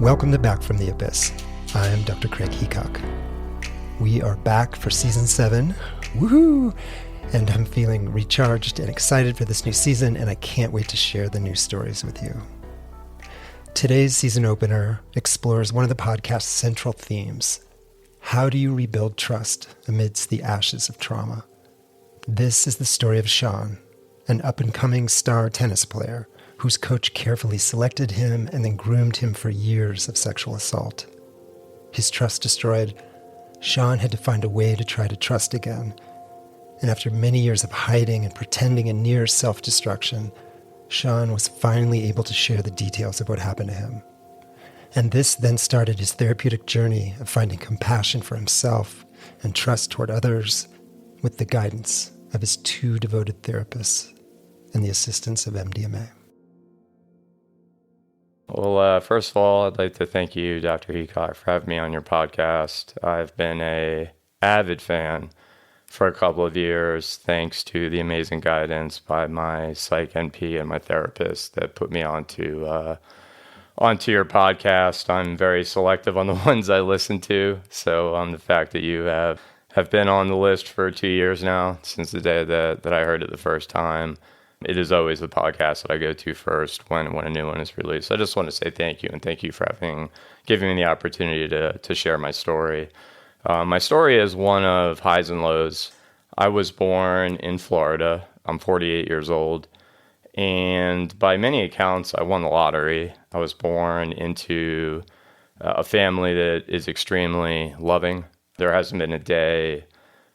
Welcome to Back from the Abyss. I'm Dr. Craig Heacock. We are back for Season 7. Woohoo! And I'm feeling recharged and excited for this new season, and I can't wait to share the new stories with you. Today's season opener explores one of the podcast's central themes. How do you rebuild trust amidst the ashes of trauma? This is the story of Sean, an up-and-coming star tennis player whose coach carefully selected him and then groomed him for years of sexual assault. His trust destroyed, Sean had to find a way to try to trust again. And after many years of hiding and pretending and near self-destruction, Sean was finally able to share the details of what happened to him. And this then started his therapeutic journey of finding compassion for himself and trust toward others with the guidance of his two devoted therapists and the assistance of MDMA. Well, first of all, I'd like to thank you, Dr. Heacock, for having me on your podcast. I've been an avid fan for a couple of years, thanks to the amazing guidance by my psych NP and my therapist that put me onto your podcast. I'm very selective on the ones I listen to. So the fact that you have been on the list for 2 years now, since the day that I heard it the first time, it is always the podcast that I go to first when a new one is released. I just want to say thank you, and thank you for giving me the opportunity to share my story. My story is one of highs and lows. I was born in Florida. I'm 48 years old. And by many accounts, I won the lottery. I was born into a family that is extremely loving. There hasn't been a day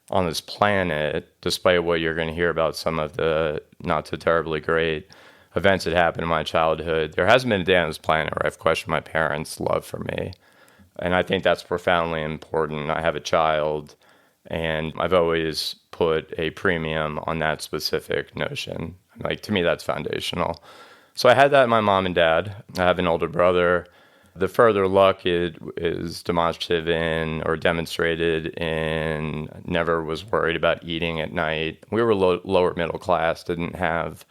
on this planet, despite what you're going to hear about some of the not so terribly great events that happened in my childhood, there hasn't been a day on this planet where I've questioned my parents' love for me. And I think that's profoundly important. I have a child, and I've always put a premium on that specific notion. Like, to me, that's foundational. So I had that in my mom and dad. I have an older brother. The further luck is demonstrative in, or demonstrated in, never was worried about eating at night. We were lower middle class, didn't have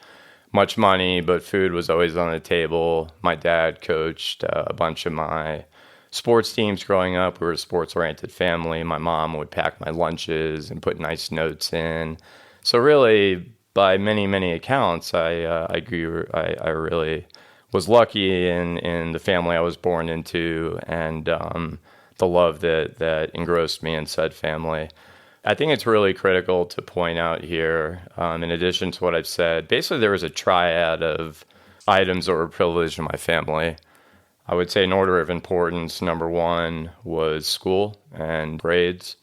much money, but food was always on the table. My dad coached a bunch of my sports teams growing up. We were a sports-oriented family. My mom would pack my lunches and put nice notes in. So really, by many, many accounts, I really was lucky in the family I was born into, and the love that engrossed me in said family. I think it's really critical to point out here, in addition to what I've said, basically there was a triad of items that were privileged in my family. I would say in order of importance, number one was school and grades.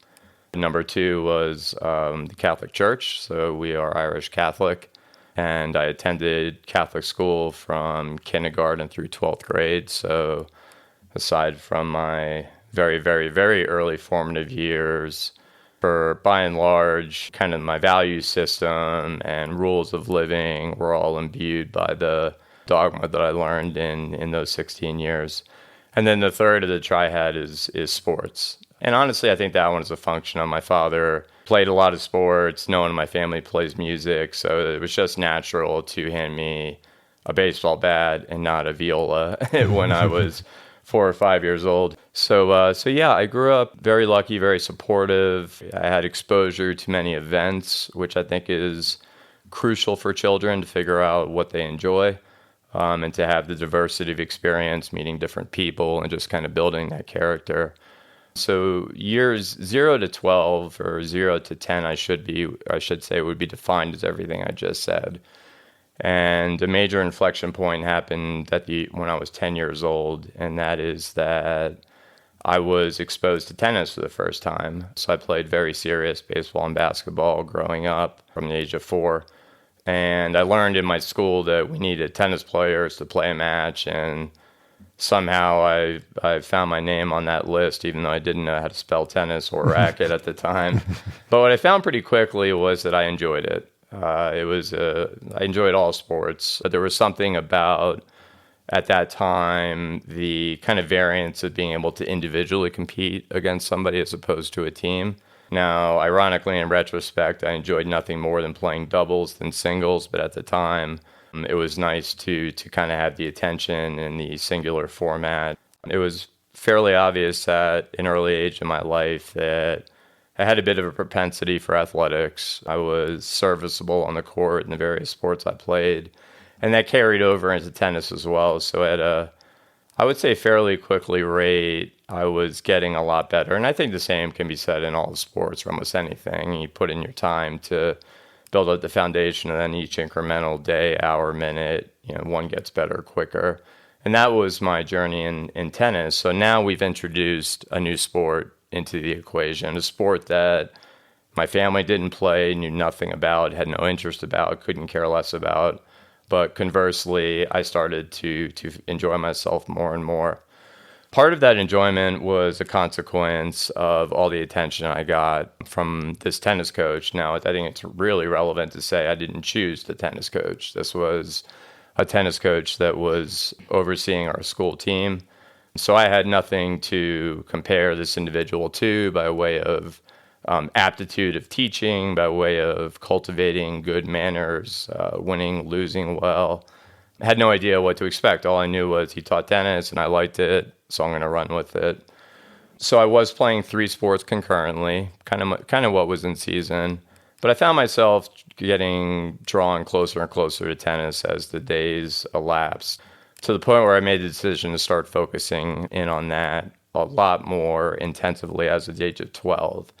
Number two was the Catholic Church, so we are Irish Catholic. And I attended Catholic school from kindergarten through 12th grade. So aside from my very, very, very early formative years, for by and large, kind of my value system and rules of living were all imbued by the dogma that I learned in those 16 years. And then the third of the triad is sports. And honestly, I think that one is a function of my father played a lot of sports. No one in my family plays music, so it was just natural to hand me a baseball bat and not a viola when I was 4 or 5 years old. So yeah, I grew up very lucky, very supportive. I had exposure to many events, which I think is crucial for children to figure out what they enjoy, and to have the diversity of experience, meeting different people, and just kind of building that character. So years 0 to 12 or 0 to 10, I should say, would be defined as everything I just said. And a major inflection point happened when I was 10 years old, and that is that I was exposed to tennis for the first time. So I played very serious baseball and basketball growing up from the age of 4. And I learned in my school that we needed tennis players to play a match, and somehow I found my name on that list, even though I didn't know how to spell tennis or racket at the time. But what I found pretty quickly was that I enjoyed it. I enjoyed all sports. But there was something about, at that time, the kind of variance of being able to individually compete against somebody as opposed to a team. Now, ironically, in retrospect, I enjoyed nothing more than playing doubles than singles, but at the time, it was nice to kind of have the attention in the singular format. It was fairly obvious at an early age in my life that I had a bit of a propensity for athletics. I was serviceable on the court in the various sports I played, and that carried over into tennis as well. So at I would say fairly quickly rate, I was getting a lot better. And I think the same can be said in all sports or almost anything. You put in your time to build up the foundation, and then each incremental day, hour, minute, one gets better quicker. And that was my journey in tennis. So now we've introduced a new sport into the equation, a sport that my family didn't play, knew nothing about, had no interest about, couldn't care less about. But conversely, I started to enjoy myself more and more. Part of that enjoyment was a consequence of all the attention I got from this tennis coach. Now, I think it's really relevant to say I didn't choose the tennis coach. This was a tennis coach that was overseeing our school team. So I had nothing to compare this individual to by way of aptitude of teaching, by way of cultivating good manners, winning, losing well. I had no idea what to expect. All I knew was he taught tennis and I liked it, so I'm going to run with it. So I was playing 3 sports concurrently, kind of what was in season. But I found myself getting drawn closer and closer to tennis as the days elapsed, to the point where I made the decision to start focusing in on that a lot more intensively as of the age of 12.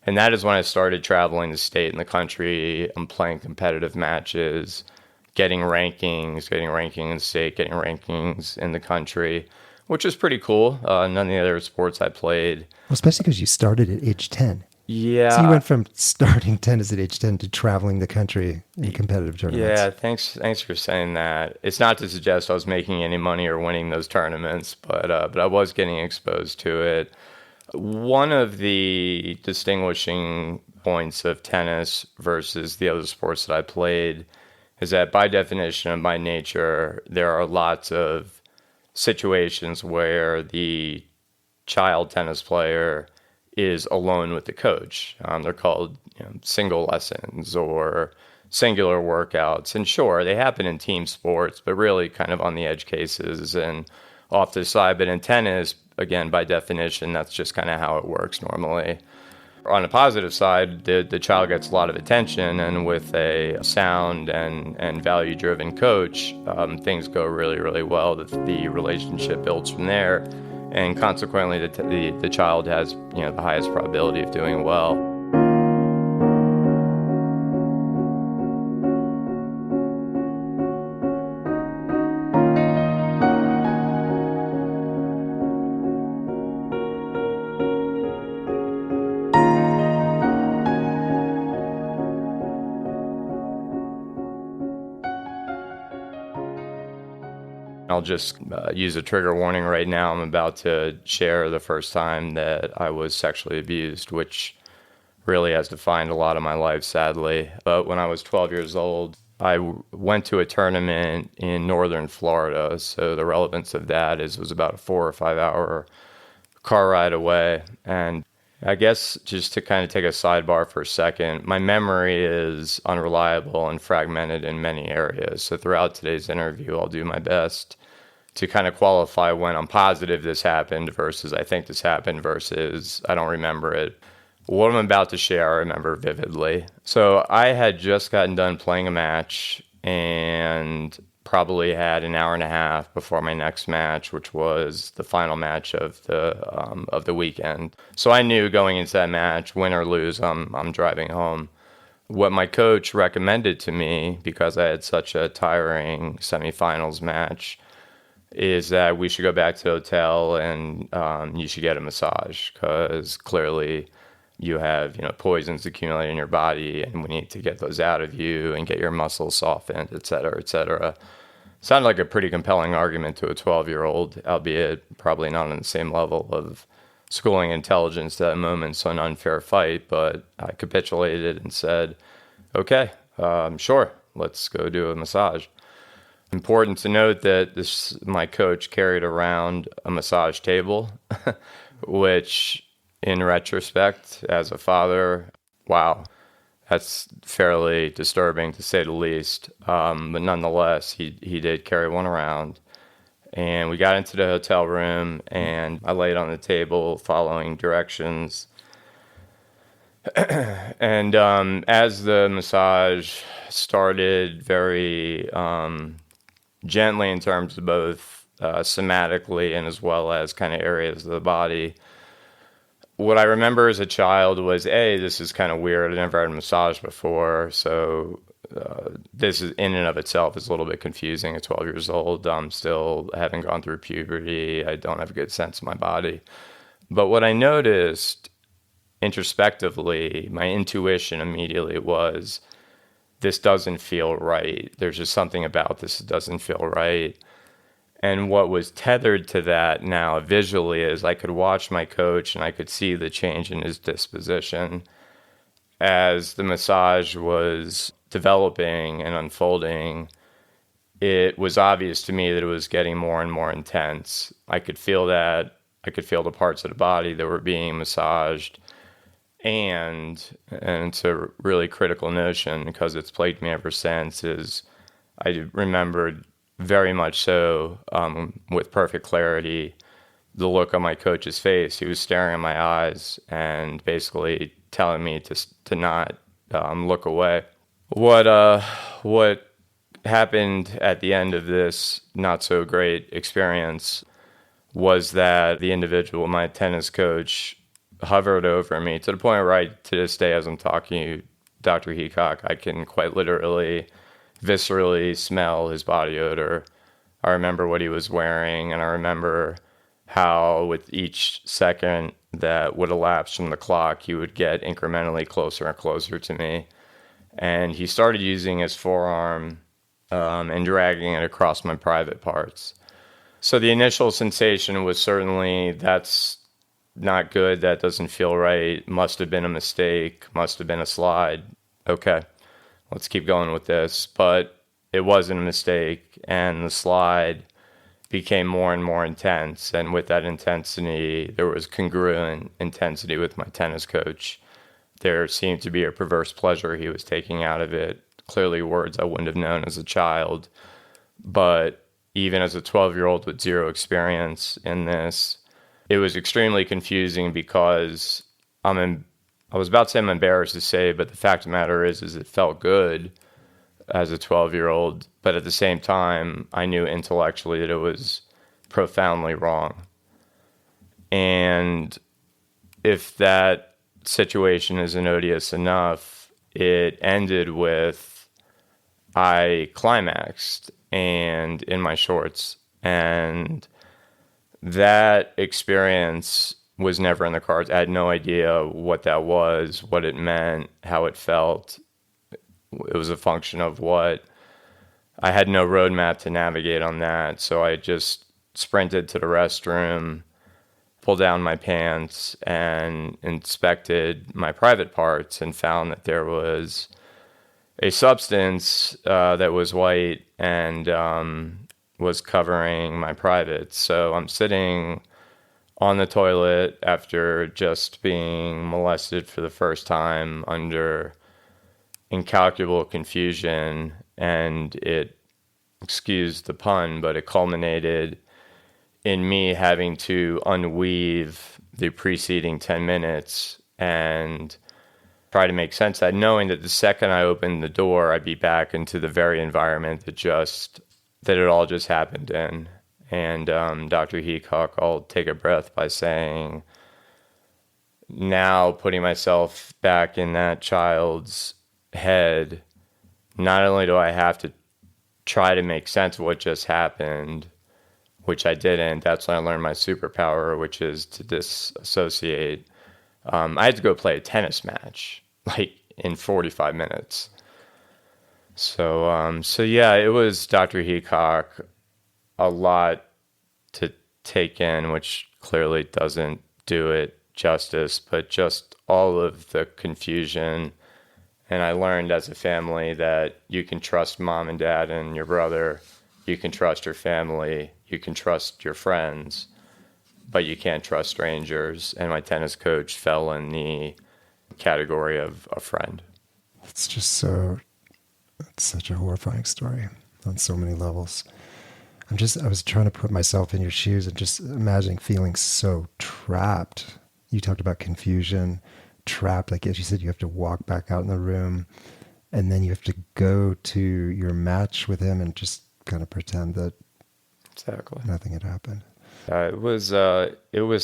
And that is when I started traveling the state and the country and playing competitive matches, getting rankings in the state, getting rankings in the country, which was pretty cool. None of the other sports I played. Well, especially because you started at age 10. Yeah. So you went from starting tennis at age 10 to traveling the country in competitive tournaments. Yeah, thanks for saying that. It's not to suggest I was making any money or winning those tournaments, but I was getting exposed to it. One of the distinguishing points of tennis versus the other sports that I played is that by definition and by nature, there are lots of situations where the child tennis player is alone with the coach. They're called single lessons or singular workouts. And sure, they happen in team sports, but really kind of on the edge cases and off to the side. But in tennis, again, by definition, that's just kind of how it works normally. On the positive side, the child gets a lot of attention, and with a sound and value-driven coach, things go really, really well. The relationship builds from there, and consequently, the child has the highest probability of doing well. I'll just use a trigger warning right now. I'm about to share the first time that I was sexually abused, which really has defined a lot of my life, sadly. But when I was 12 years old, I went to a tournament in northern Florida. So the relevance of that is it was about a 4 or 5 hour car ride away. And I guess just to kind of take a sidebar for a second, my memory is unreliable and fragmented in many areas. So throughout today's interview, I'll do my best to kind of qualify when I'm positive this happened versus I think this happened versus I don't remember it. What I'm about to share, I remember vividly. So I had just gotten done playing a match and probably had an hour and a half before my next match, which was the final match of the weekend. So I knew going into that match, win or lose, I'm driving home. What my coach recommended to me, because I had such a tiring semifinals match, is that we should go back to the hotel and you should get a massage because clearly you have poisons accumulating in your body and we need to get those out of you and get your muscles softened, et cetera, et cetera. Sounded like a pretty compelling argument to a 12-year-old, albeit probably not on the same level of schooling intelligence at that moment, so an unfair fight, but I capitulated and said, okay, sure, let's go do a massage. Important to note that my coach carried around a massage table, which in retrospect, as a father, wow, that's fairly disturbing to say the least. But nonetheless, he did carry one around. And we got into the hotel room, and I laid on the table following directions. And as the massage started very gently in terms of both somatically and as well as kind of areas of the body, what I remember as a child was, this is kind of weird. I never had a massage before, so this is in and of itself is a little bit confusing. At 12 years old, I'm still haven't gone through puberty. I don't have a good sense of my body. But what I noticed introspectively, my intuition immediately was, this doesn't feel right. There's just something about this that doesn't feel right. And what was tethered to that now visually is I could watch my coach and I could see the change in his disposition as the massage was developing and unfolding. It was obvious to me that it was getting more and more intense. I could feel that. I could feel the parts of the body that were being massaged. And it's a really critical notion because it's plagued me ever since, is I remembered very much so, with perfect clarity, the look on my coach's face. He was staring in my eyes and basically telling me to not look away. What happened at the end of this not so great experience was that the individual, my tennis coach, hovered over me to the point where to this day, as I'm talking to you, Dr. Heacock, I can quite literally, viscerally smell his body odor. I remember what he was wearing, and I remember how with each second that would elapse from the clock, he would get incrementally closer and closer to me. And he started using his forearm and dragging it across my private parts. So the initial sensation was certainly, that's not good, that doesn't feel right, must have been a mistake, must have been a slide. Okay, let's keep going with this. But it wasn't a mistake, and the slide became more and more intense. And with that intensity, there was congruent intensity with my tennis coach. There seemed to be a perverse pleasure he was taking out of it. Clearly words I wouldn't have known as a child. But even as a 12-year-old with zero experience in this, it was extremely confusing because I was about to say I'm embarrassed to say, but the fact of the matter is it felt good as a 12-year-old. But at the same time, I knew intellectually that it was profoundly wrong. And if that situation isn't odious enough, it ended with I climaxed and in my shorts. And that experience was never in the cards. I had no idea what that was, what it meant, how it felt. It was a function of what I had no roadmap to navigate on that. So I just sprinted to the restroom, pulled down my pants, and inspected my private parts and found that there was a substance that was white and was covering my privates. So I'm sitting on the toilet after just being molested for the first time under incalculable confusion, and it, excuse the pun, but it culminated in me having to unweave the preceding 10 minutes and try to make sense of that, knowing that the second I opened the door, I'd be back into the very environment that it all just happened in. And Dr. Heacock, I'll take a breath by saying, now putting myself back in that child's head, not only do I have to try to make sense of what just happened, which I didn't. That's when I learned my superpower, which is to disassociate. I had to go play a tennis match, in 45 minutes. So yeah, it was Dr. Heacock, a lot to take in, which clearly doesn't do it justice, but just all of the confusion. And I learned as a family that you can trust mom and dad and your brother, you can trust your family, you can trust your friends, but you can't trust strangers. And my tennis coach fell in the category of a friend. It's such a horrifying story on so many levels. I was trying to put myself in your shoes and just imagining feeling so trapped. You talked about confusion, trapped. Like, as you said, you have to walk back out in the room and then you have to go to your match with him and just kind of pretend that Exactly. nothing had happened. It was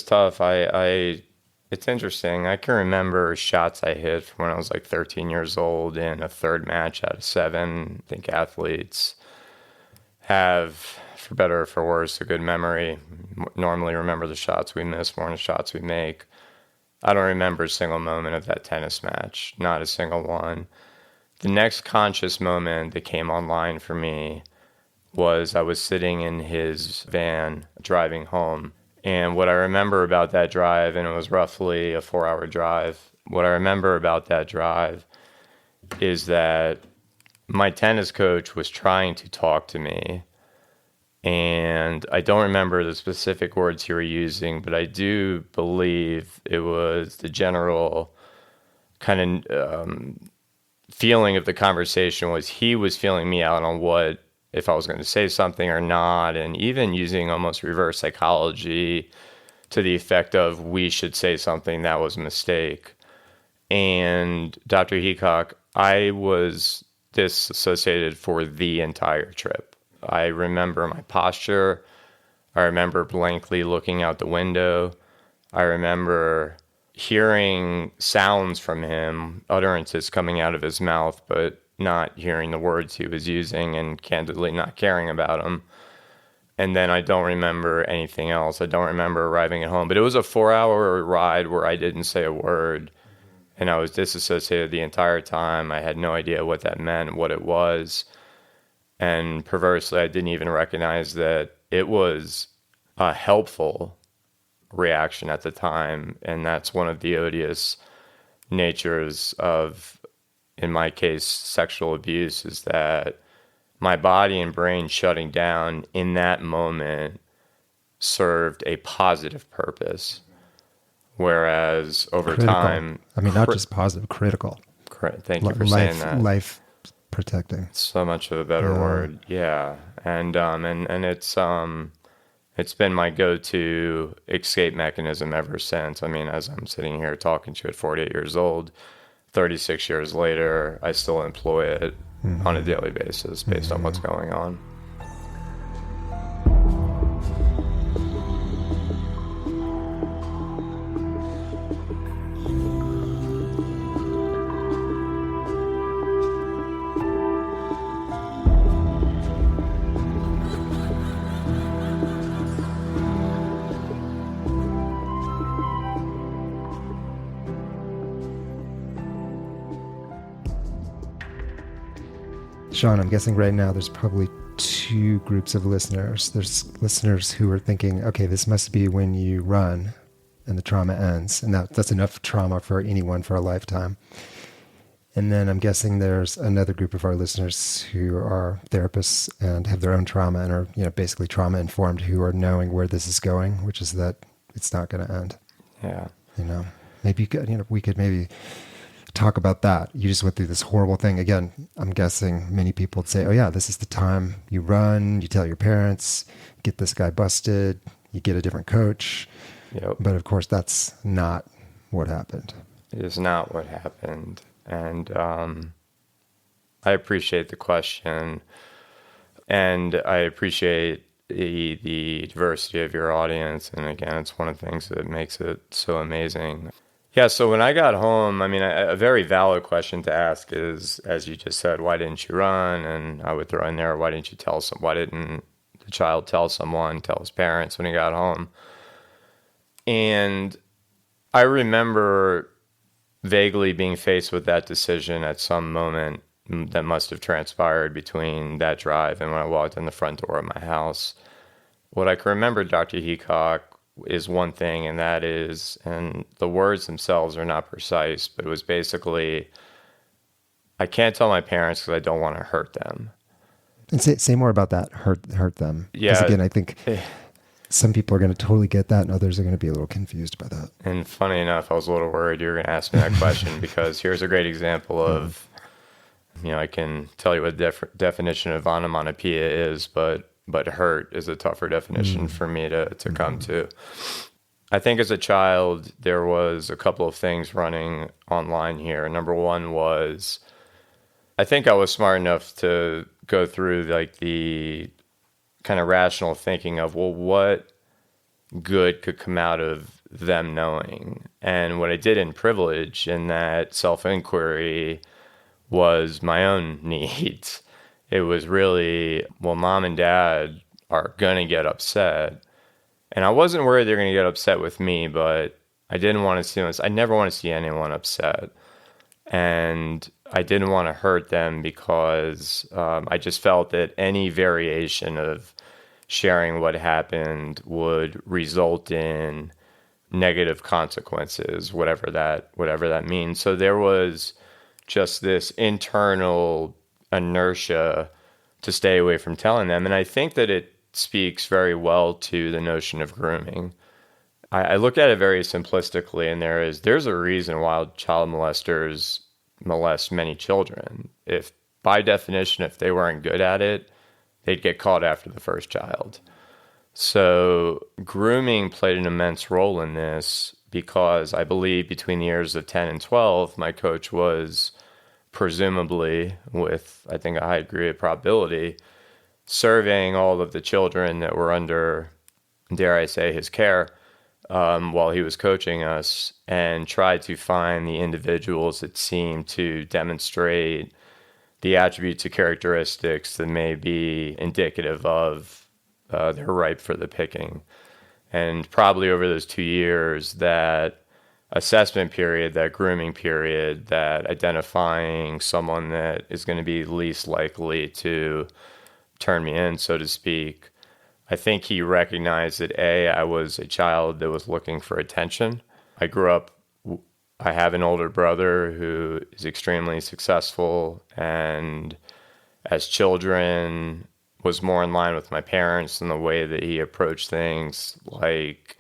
tough. It's interesting. I can remember shots I hit from when I was like 13 years old in a third match out of 7. I think athletes have, for better or for worse, a good memory. Normally remember the shots we miss more than the shots we make. I don't remember a single moment of that tennis match, not a single one. The next conscious moment that came online for me was I was sitting in his van driving home. And what I remember about that drive, and it was roughly a 4-hour drive, what I remember about that drive is that my tennis coach was trying to talk to me. And I don't remember the specific words he were using, but I do believe it was the general kind of feeling of the conversation was he was feeling me out on what, if I was going to say something or not, and even using almost reverse psychology to the effect of we should say something, that was a mistake. And Dr. Heacock, I was disassociated for the entire trip. I remember my posture. I remember blankly looking out the window. I remember hearing sounds from him, utterances coming out of his mouth, but not hearing the words he was using and candidly not caring about them. And then I don't remember anything else. I don't remember arriving at home. But it was a 4-hour ride where I didn't say a word. And I was disassociated the entire time. I had no idea what that meant, what it was. And perversely, I didn't even recognize that it was a helpful reaction at the time. And that's one of the odious natures of, in my case, sexual abuse, is that my body and brain shutting down in that moment served a positive purpose. Whereas over Critical. time... I mean, not just positive, critical. Thank you for saying that. Life protecting. So much of a better word. Yeah. And it's been my go-to escape mechanism ever since. I mean, as I'm sitting here talking to you at 48 years old, 36 years later, I still employ it on a daily basis based on what's going on. Sean, I'm guessing right now there's probably 2 groups of listeners. There's listeners who are thinking, okay, this must be when you run and the trauma ends. And that's enough trauma for anyone for a lifetime. And then I'm guessing there's another group of our listeners who are therapists and have their own trauma and are, basically trauma informed, who are knowing where this is going, which is that it's not going to end. Yeah. Maybe we could maybe talk about that. You just went through this horrible thing. Again, I'm guessing many people would say, oh yeah, this is the time you run, you tell your parents, get this guy busted, you get a different coach. Yep. But of course, that's not what happened. It is not what happened. And I appreciate the question. And I appreciate the diversity of your audience. And again, it's one of the things that makes it so amazing. Yeah, so when I got home, I mean, a very valid question to ask is, as you just said, why didn't you run? And I would throw in there, why didn't the child tell his parents when he got home? And I remember vaguely being faced with that decision at some moment that must have transpired between that drive and when I walked in the front door of my house. What I can remember, Dr. Heacock, is one thing, and that is, and the words themselves are not precise, but it was basically, I can't tell my parents because I don't want to hurt them. And say more about that, hurt them. Yeah. Because again, I think some people are going to totally get that and others are going to be a little confused by that. And funny enough, I was a little worried you were going to ask me that question because here's a great example of, I can tell you what the definition of onomatopoeia is, but but hurt is a tougher definition for me to come to. I think as a child, there was a couple of things running online here. Number one was, I think I was smart enough to go through like the kind of rational thinking of, well, what good could come out of them knowing? And what I did in privilege, in that self-inquiry, was my own needs. It was really, well, mom and dad are going to get upset. And I wasn't worried they're going to get upset with me, but I didn't want to see this. I never want to see anyone upset. And I didn't want to hurt them because I just felt that any variation of sharing what happened would result in negative consequences, whatever that means. So there was just this internal inertia to stay away from telling them. And I think that it speaks very well to the notion of grooming. I look at it very simplistically, and there's a reason why child molesters molest many children. If by definition, if they weren't good at it, they'd get caught after the first child. So grooming played an immense role in this because I believe between the years of 10 and 12, my coach was presumably, with I think a high degree of probability, surveying all of the children that were under, dare I say, his care while he was coaching us, and tried to find the individuals that seemed to demonstrate the attributes or characteristics that may be indicative of they're ripe for the picking. And probably over those 2 years, that assessment period, that grooming period, that identifying someone that is going to be least likely to turn me in, so to speak, I think he recognized that I was a child that was looking for attention. I have an older brother who is extremely successful, and as children was more in line with my parents in the way that he approached things. Like,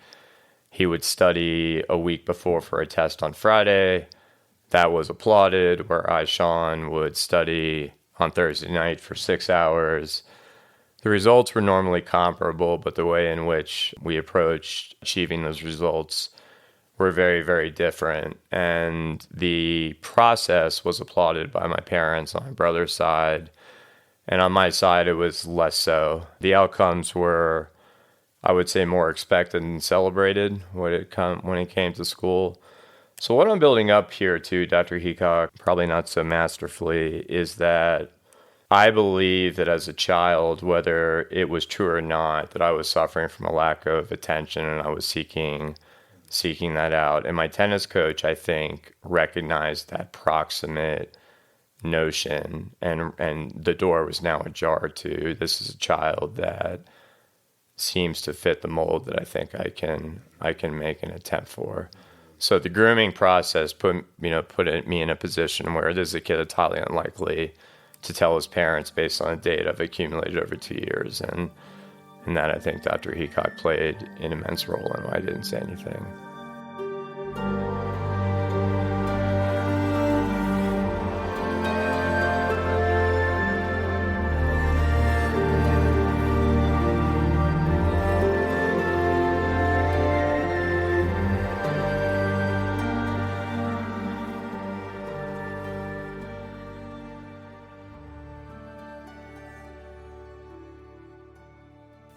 he would study a week before for a test on Friday. That was applauded, where Sean, would study on Thursday night for 6 hours. The results were normally comparable, but the way in which we approached achieving those results were very, very different. And the process was applauded by my parents on my brother's side. And on my side, it was less so. The outcomes were, I would say, more expected and celebrated when it came to school. So what I'm building up here to, Dr. Heacock, probably not so masterfully, is that I believe that as a child, whether it was true or not, that I was suffering from a lack of attention, and I was seeking that out. And my tennis coach, I think, recognized that proximate notion, and the door was now ajar to, this is a child that seems to fit the mold that I think I can make an attempt for. So the grooming process put me in a position where this is a kid that's highly unlikely to tell his parents based on the data I've accumulated over 2 years, and that I think Dr. Heacock played an immense role in why I didn't say anything.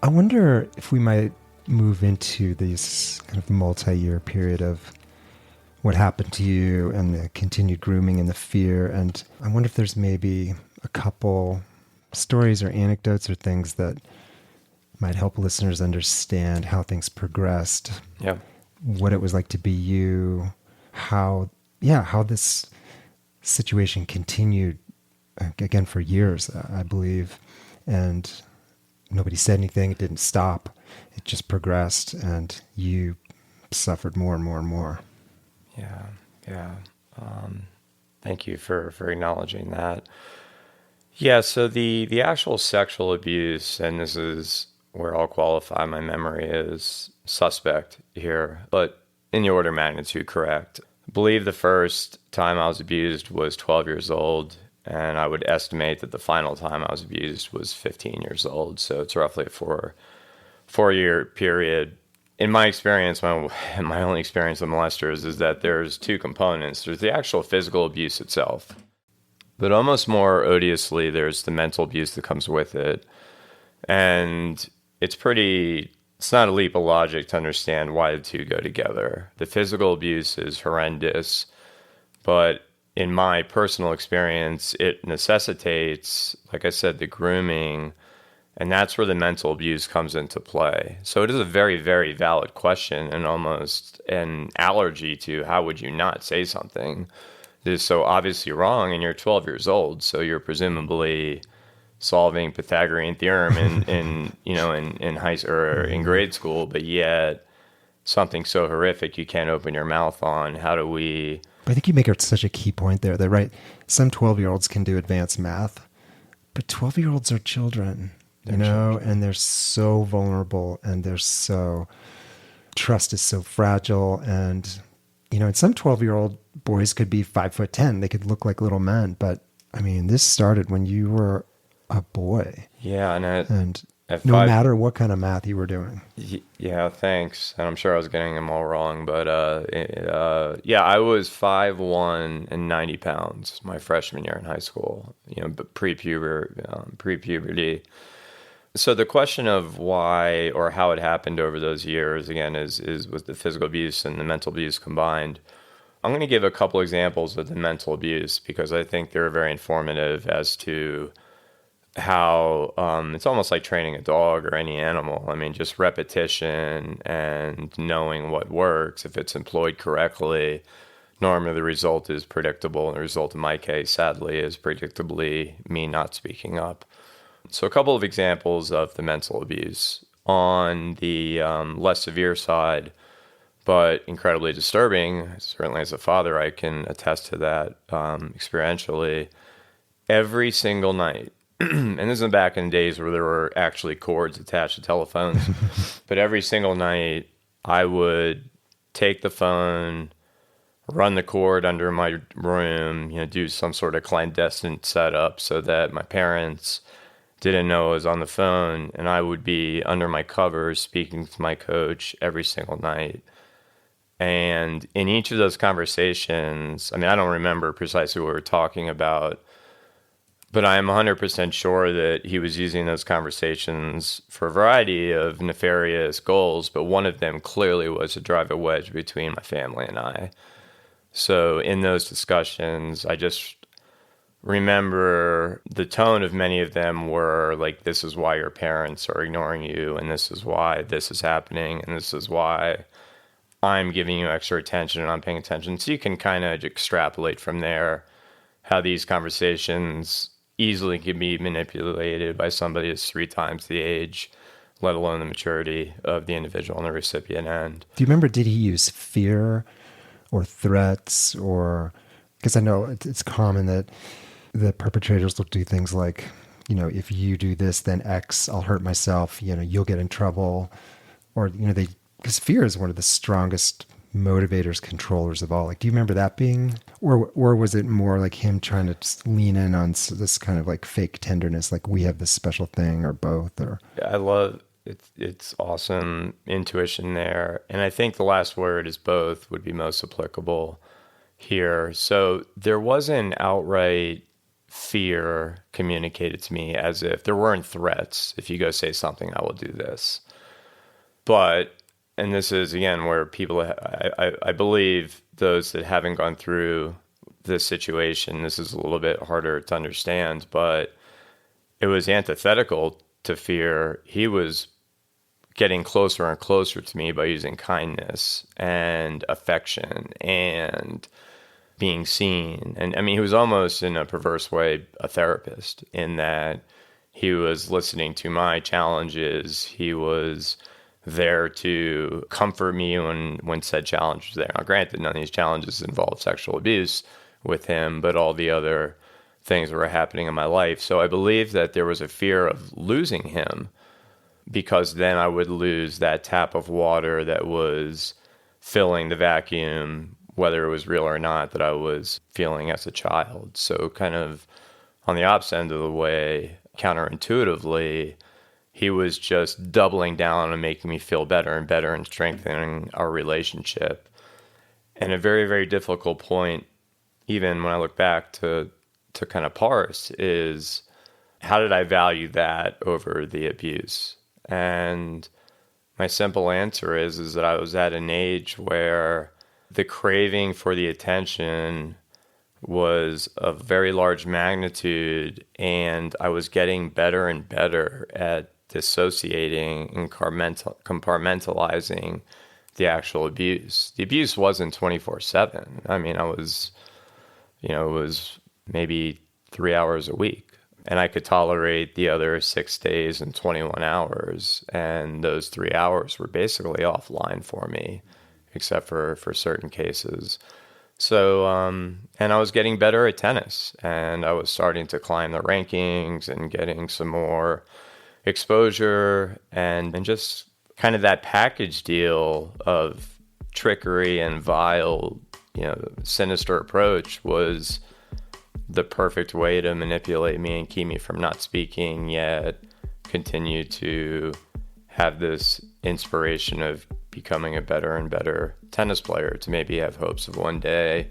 I wonder if we might move into this kind of multi-year period of what happened to you and the continued grooming and the fear. And I wonder if there's maybe a couple stories or anecdotes or things that might help listeners understand how things progressed. Yeah. What it was like to be you, how this situation continued again for years, I believe. And nobody said anything. It didn't stop. It just progressed, and you suffered more and more and more. Yeah. Thank you for acknowledging that. Yeah, so the actual sexual abuse, and this is where I'll qualify my memory as suspect here, but in the order of magnitude correct. I believe the first time I was abused was 12 years old, And I would estimate that the final time I was abused was 15 years old. So it's roughly a four-year period. In my experience, my only experience with molesters is that there's two components. There's the actual physical abuse itself, but almost more odiously, there's the mental abuse that comes with it. And it's not a leap of logic to understand why the two go together. The physical abuse is horrendous, but in my personal experience, it necessitates, like I said, the grooming, and that's where the mental abuse comes into play. So it is a very, very valid question and almost an allergy to how would you not say something that is so obviously wrong, and you're 12 years old, so you're presumably solving Pythagorean theorem in high school or in grade school, but yet something so horrific you can't open your mouth on. How do we... I think you make such a key point there. That right, some 12-year-olds can do advanced math, but 12-year-olds are children, and they're so vulnerable, and trust is so fragile, and and some 12-year-old boys could be 5'10". They could look like little men, but I mean, this started when you were a boy. Yeah, and no matter what kind of math you were doing. Yeah, thanks. And I'm sure I was getting them all wrong, but I was 5'1" and 90 pounds my freshman year in high school. But pre-puberty. So the question of why or how it happened over those years, again, is with the physical abuse and the mental abuse combined. I'm going to give a couple examples of the mental abuse because I think they're very informative as to how it's almost like training a dog or any animal. I mean, just repetition and knowing what works. If it's employed correctly, normally the result is predictable. And the result in my case, sadly, is predictably me not speaking up. So a couple of examples of the mental abuse. On the less severe side, but incredibly disturbing, certainly as a father, I can attest to that experientially. Every single night, and this is back in days where there were actually cords attached to telephones, but every single night I would take the phone, run the cord under my room, do some sort of clandestine setup so that my parents didn't know I was on the phone, and I would be under my covers speaking to my coach every single night. And in each of those conversations, I mean, I don't remember precisely what we were talking about, but I'm 100% sure that he was using those conversations for a variety of nefarious goals, but one of them clearly was to drive a wedge between my family and I. So in those discussions, I just remember the tone of many of them were like, this is why your parents are ignoring you, and this is why this is happening, and this is why I'm giving you extra attention and I'm paying attention. So you can kind of extrapolate from there how these conversations easily can be manipulated by somebody that's 3 times the age, let alone the maturity of the individual on the recipient end. Do you remember, did he use fear or threats? Or because I know it's common that the perpetrators will do things like, if you do this, then X, I'll hurt myself, you'll get in trouble. Or, because fear is one of the strongest motivators, controllers of all. Like, do you remember that being, or was it more like him trying to just lean in on this kind of like fake tenderness, like we have this special thing, or both? Or I love it. It's awesome intuition there. And I think the last word is both would be most applicable here. So there wasn't outright fear communicated to me, as if there weren't threats. If you go say something, I will do this. But, and this is, again, where people, I believe those that haven't gone through this situation, this is a little bit harder to understand, but it was antithetical to fear. He was getting closer and closer to me by using kindness and affection and being seen. And I mean, he was almost, in a perverse way, a therapist, in that he was listening to my challenges. He was there to comfort me when said challenge was there. Now, granted, none of these challenges involved sexual abuse with him, but all the other things that were happening in my life. So I believe that there was a fear of losing him, because then I would lose that tap of water that was filling the vacuum, whether it was real or not, that I was feeling as a child. So kind of on the opposite end of the way, counterintuitively, he was just doubling down on making me feel better and better and strengthening our relationship. And a very, very difficult point, even when I look back to kind of parse, is how did I value that over the abuse? And my simple answer is that I was at an age where the craving for the attention was of very large magnitude, and I was getting better and better at dissociating and compartmentalizing the actual abuse. The abuse wasn't 24/7. I mean, it was maybe 3 hours a week. And I could tolerate the other 6 days and 21 hours. And those 3 hours were basically offline for me, except for certain cases. So, and I was getting better at tennis, and I was starting to climb the rankings and getting some more exposure, and just kind of that package deal of trickery and vile, sinister approach was the perfect way to manipulate me and keep me from not speaking, yet continue to have this inspiration of becoming a better and better tennis player, to maybe have hopes of one day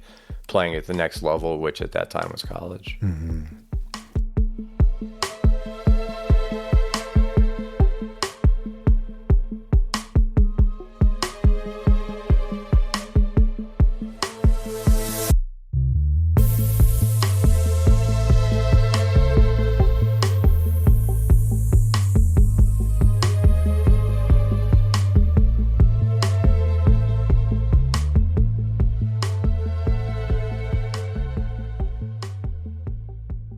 playing at the next level, which at that time was college. Mm-hmm.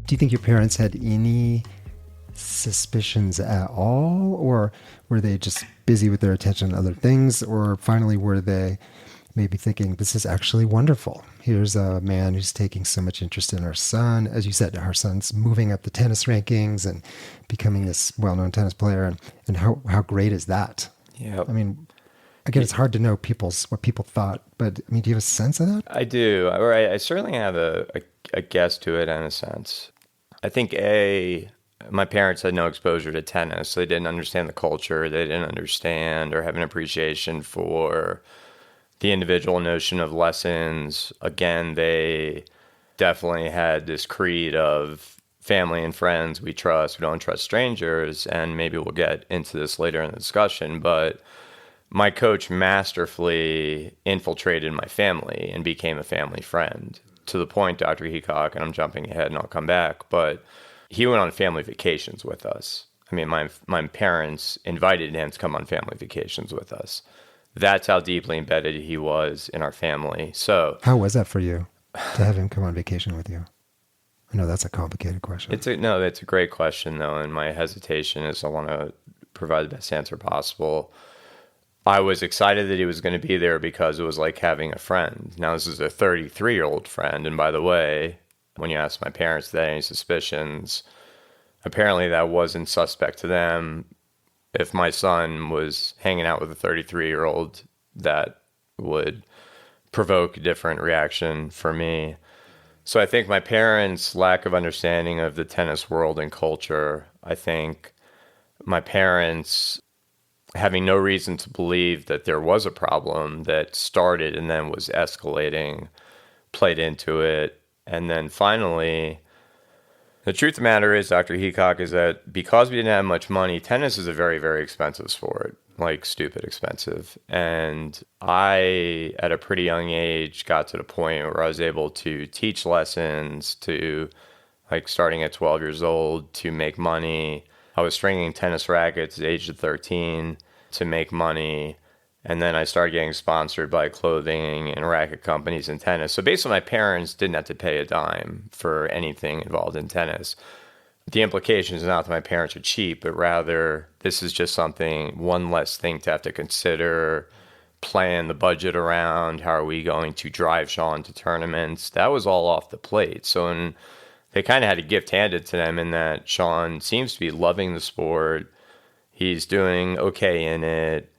Do you think your parents had any suspicions at all, or were they just busy with their attention on other things, or finally were they maybe thinking, this is actually wonderful? Here's a man who's taking so much interest in our son. As you said, our son's moving up the tennis rankings and becoming this well-known tennis player. And how great is that? Yeah. I mean, again, it's hard to know what people thought, but I mean, do you have a sense of that? I do. Or I certainly have a guess to it in a sense. I think my parents had no exposure to tennis. They didn't understand the culture. They didn't understand or have an appreciation for the individual notion of lessons. Again, they definitely had this creed of family and friends we trust. We don't trust strangers. And maybe we'll get into this later in the discussion. But my coach masterfully infiltrated my family and became a family friend, to the point, Dr. Heacock, and I'm jumping ahead and I'll come back, but he went on family vacations with us. I mean, my parents invited him to come on family vacations with us. That's how deeply embedded he was in our family. So, how was that for you, to have him come on vacation with you? I know that's a complicated question. It's a great question, though, and my hesitation is I want to provide the best answer possible. I was excited that he was going to be there because it was like having a friend. Now, this is a 33-year-old friend. And by the way, when you ask my parents if they had any suspicions, apparently that wasn't suspect to them. If my son was hanging out with a 33-year-old, that would provoke a different reaction for me. So I think my parents' lack of understanding of the tennis world and culture, I think my parents having no reason to believe that there was a problem that started and then was escalating, played into it. And then finally, the truth of the matter is, Dr. Heacock, is that because we didn't have much money, tennis is a very, very expensive sport, like stupid expensive. And I, at a pretty young age, got to the point where I was able to teach lessons, to like starting at 12 years old, to make money. I was stringing tennis rackets at the age of 13 to make money. And then I started getting sponsored by clothing and racket companies in tennis. So basically, my parents didn't have to pay a dime for anything involved in tennis. The implication is not that my parents are cheap, but rather this is just one less thing to have to consider, plan the budget around. How are we going to drive Sean to tournaments? That was all off the plate. So they kind of had a gift handed to them in that Sean seems to be loving the sport. He's doing okay in it.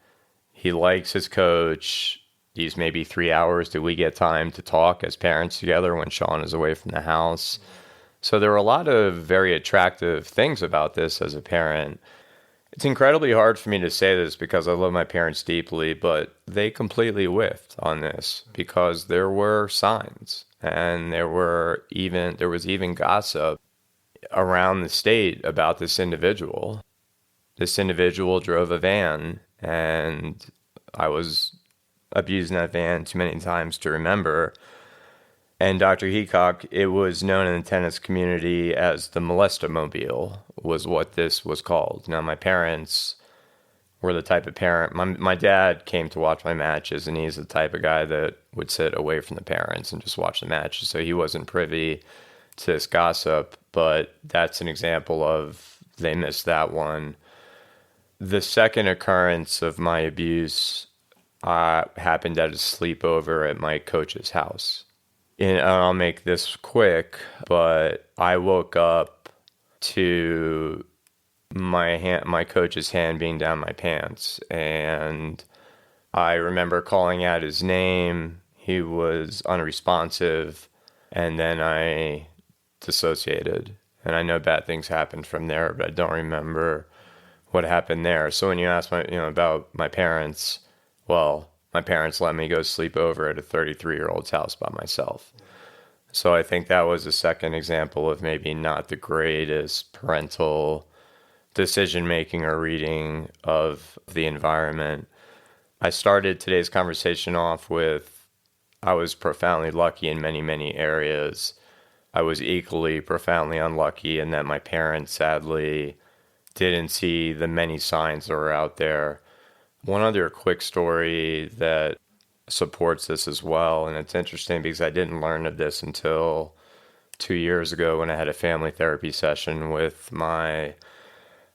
He likes his coach. These maybe 3 hours do we get time to talk as parents together when Sean is away from the house. So there were a lot of very attractive things about this as a parent. It's incredibly hard for me to say this because I love my parents deeply, but they completely whiffed on this because there were signs and there was even gossip around the state about this individual. This individual drove a van, and I was abused in that van too many times to remember. And Dr. Heacock, it was known in the tennis community as the molestomobile, was what this was called. Now, my parents were the type of parent, my dad came to watch my matches, and he's the type of guy that would sit away from the parents and just watch the matches. So he wasn't privy to this gossip, but that's an example of they missed that one. The second occurrence of my abuse happened at a sleepover at my coach's house. And I'll make this quick, but I woke up to my coach's hand being down my pants, and I remember calling out his name. He was unresponsive, and then I dissociated. And I know bad things happened from there, but I don't remember what happened there. So when you ask about my parents, well, my parents let me go sleep over at a 33-year-old's house by myself. So I think that was a second example of maybe not the greatest parental decision-making or reading of the environment. I started today's conversation off with, I was profoundly lucky in many, many areas. I was equally profoundly unlucky in that my parents sadly didn't see the many signs that were out there. One other quick story that supports this as well, and it's interesting because I didn't learn of this until 2 years ago when I had a family therapy session with my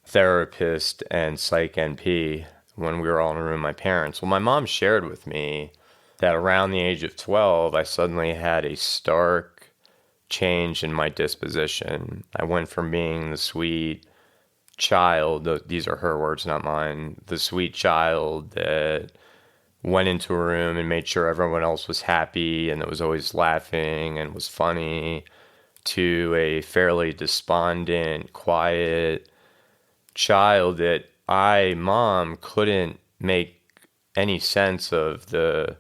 therapist and psych NP when we were all in a room with my parents. Well, my mom shared with me that around the age of 12, I suddenly had a stark change in my disposition. I went from being the sweet child, these are her words, not mine, the sweet child that went into a room and made sure everyone else was happy and that was always laughing and was funny, to a fairly despondent, quiet child that mom couldn't make any sense of the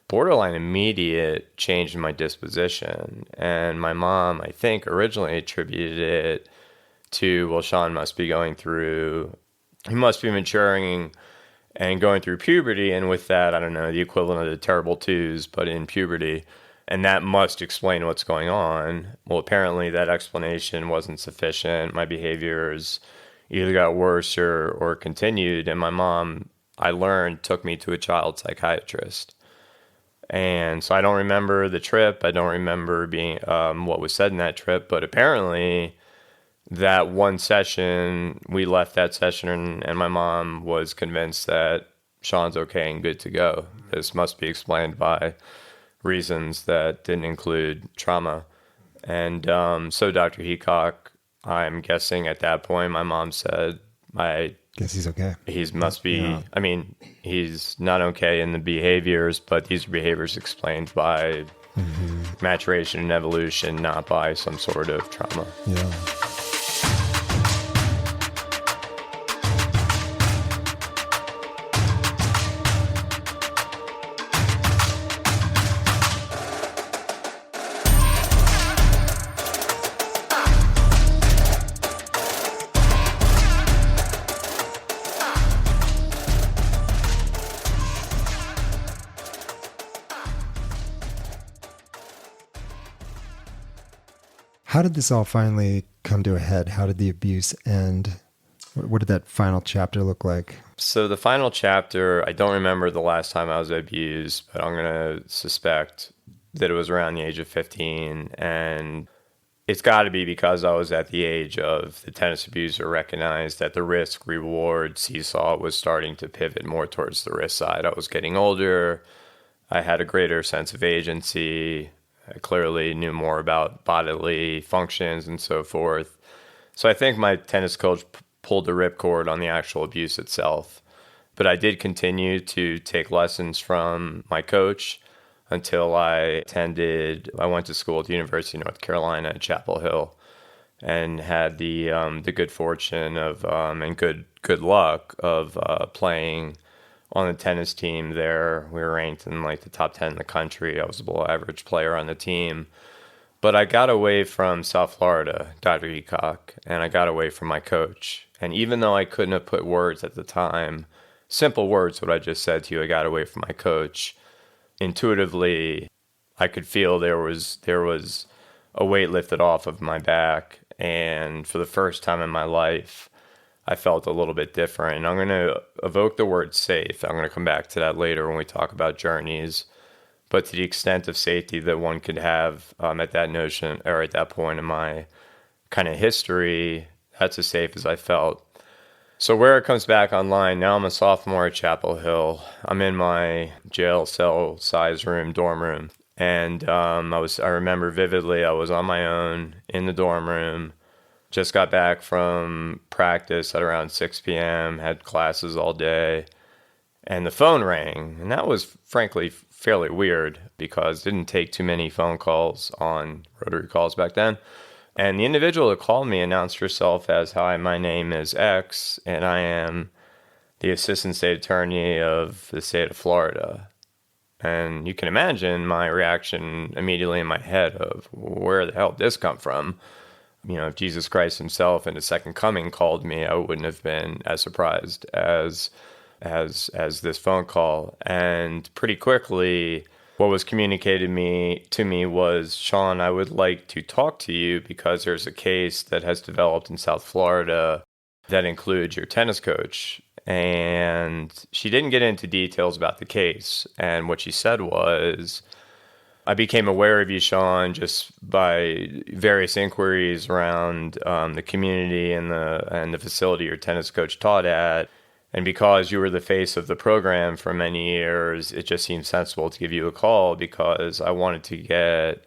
borderline immediate change in my disposition. And my mom, I think, originally attributed it to, well, Sean must be he must be maturing and going through puberty, and with that, I don't know, the equivalent of the terrible twos, but in puberty, and that must explain what's going on. Well, apparently that explanation wasn't sufficient. My behaviors either got worse or continued, and my mom, I learned, took me to a child psychiatrist. And so I don't remember the trip. I don't remember being what was said in that trip, but apparently that one session, we left that session and my mom was convinced that Sean's okay and good to go. This must be explained by reasons that didn't include trauma. And so Dr. Heacock, I'm guessing at that point, my mom said, I guess he's okay. Must be, yeah. I mean, he's not okay in the behaviors, but these are behaviors explained by maturation and evolution, not by some sort of trauma. Yeah. How did this all finally come to a head? How did the abuse end? What did that final chapter look like? So the final chapter, I don't remember the last time I was abused, but I'm going to suspect that it was around the age of 15. And it's got to be because I was at the age of the tennis abuser recognized that the risk-reward seesaw was starting to pivot more towards the risk side. I was getting older. I had a greater sense of agency. I clearly knew more about bodily functions and so forth. So I think my tennis coach pulled the ripcord on the actual abuse itself. But I did continue to take lessons from my coach until I went to school at the University of North Carolina at Chapel Hill. and had the good fortune of and good luck of playing on the tennis team there. We were ranked in like the top 10 in the country. I was a below average player on the team. But I got away from South Florida, Dr. Heacock, and I got away from my coach. And even though I couldn't have put words at the time, simple words, what I just said to you, I got away from my coach. Intuitively, I could feel there was a weight lifted off of my back. And for the first time in my life, I felt a little bit different. And I'm going to evoke the word safe. I'm going to come back to that later when we talk about journeys. But to the extent of safety that one could have at that notion or at that point in my kind of history, that's as safe as I felt. So where it comes back online, now I'm a sophomore at Chapel Hill. I'm in my jail cell size room, dorm room. And I remember vividly, I was on my own in the dorm room. Just got back from practice at around 6 p.m., had classes all day. And the phone rang. And that was frankly fairly weird because it didn't take too many phone calls on rotary calls back then. And the individual that called me announced herself as, "Hi, my name is X, and I am the Assistant State Attorney of the state of Florida." And you can imagine my reaction immediately in my head of, where the hell did this come from? You know, if Jesus Christ himself in his second coming called me, I wouldn't have been as surprised as this phone call. And pretty quickly, what was communicated to me was, "Sean, I would like to talk to you because there's a case that has developed in South Florida that includes your tennis coach." And she didn't get into details about the case. And what she said was, "I became aware of you, Sean, just by various inquiries around the community and the facility your tennis coach taught at. And because you were the face of the program for many years, it just seemed sensible to give you a call because I wanted to get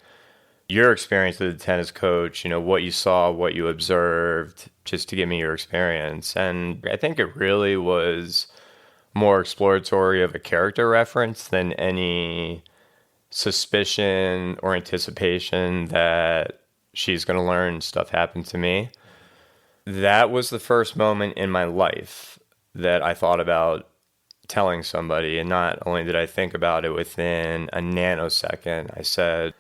your experience with the tennis coach, you know, what you saw, what you observed, just to give me your experience." And I think it really was more exploratory of a character reference than any suspicion or anticipation that she's going to learn stuff happened to me. That was the first moment in my life that I thought about telling somebody. And not only did I think about it within a nanosecond, I said,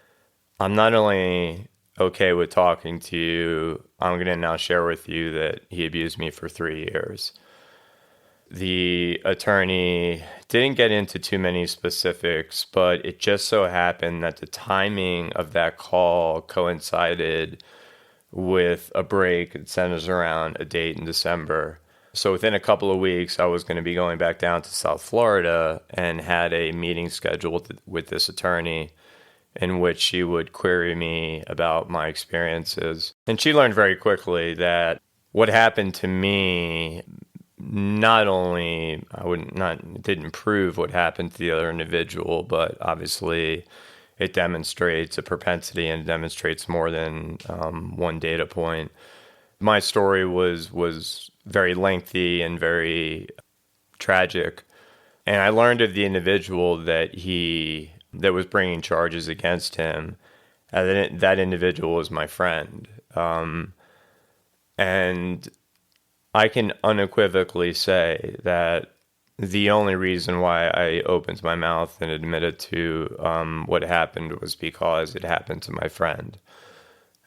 "I'm not only okay with talking to you, I'm going to now share with you that he abused me for 3 years." The attorney didn't get into too many specifics, but it just so happened that the timing of that call coincided with a break that centers around a date in December. So within a couple of weeks, I was going to be going back down to South Florida and had a meeting scheduled with this attorney in which she would query me about my experiences. And she learned very quickly that what happened to me not only didn't prove what happened to the other individual, but obviously it demonstrates a propensity and demonstrates more than one data point. My story was very lengthy and very tragic, and I learned of the individual that was bringing charges against him. That individual was my friend, and I can unequivocally say that the only reason why I opened my mouth and admitted to what happened was because it happened to my friend.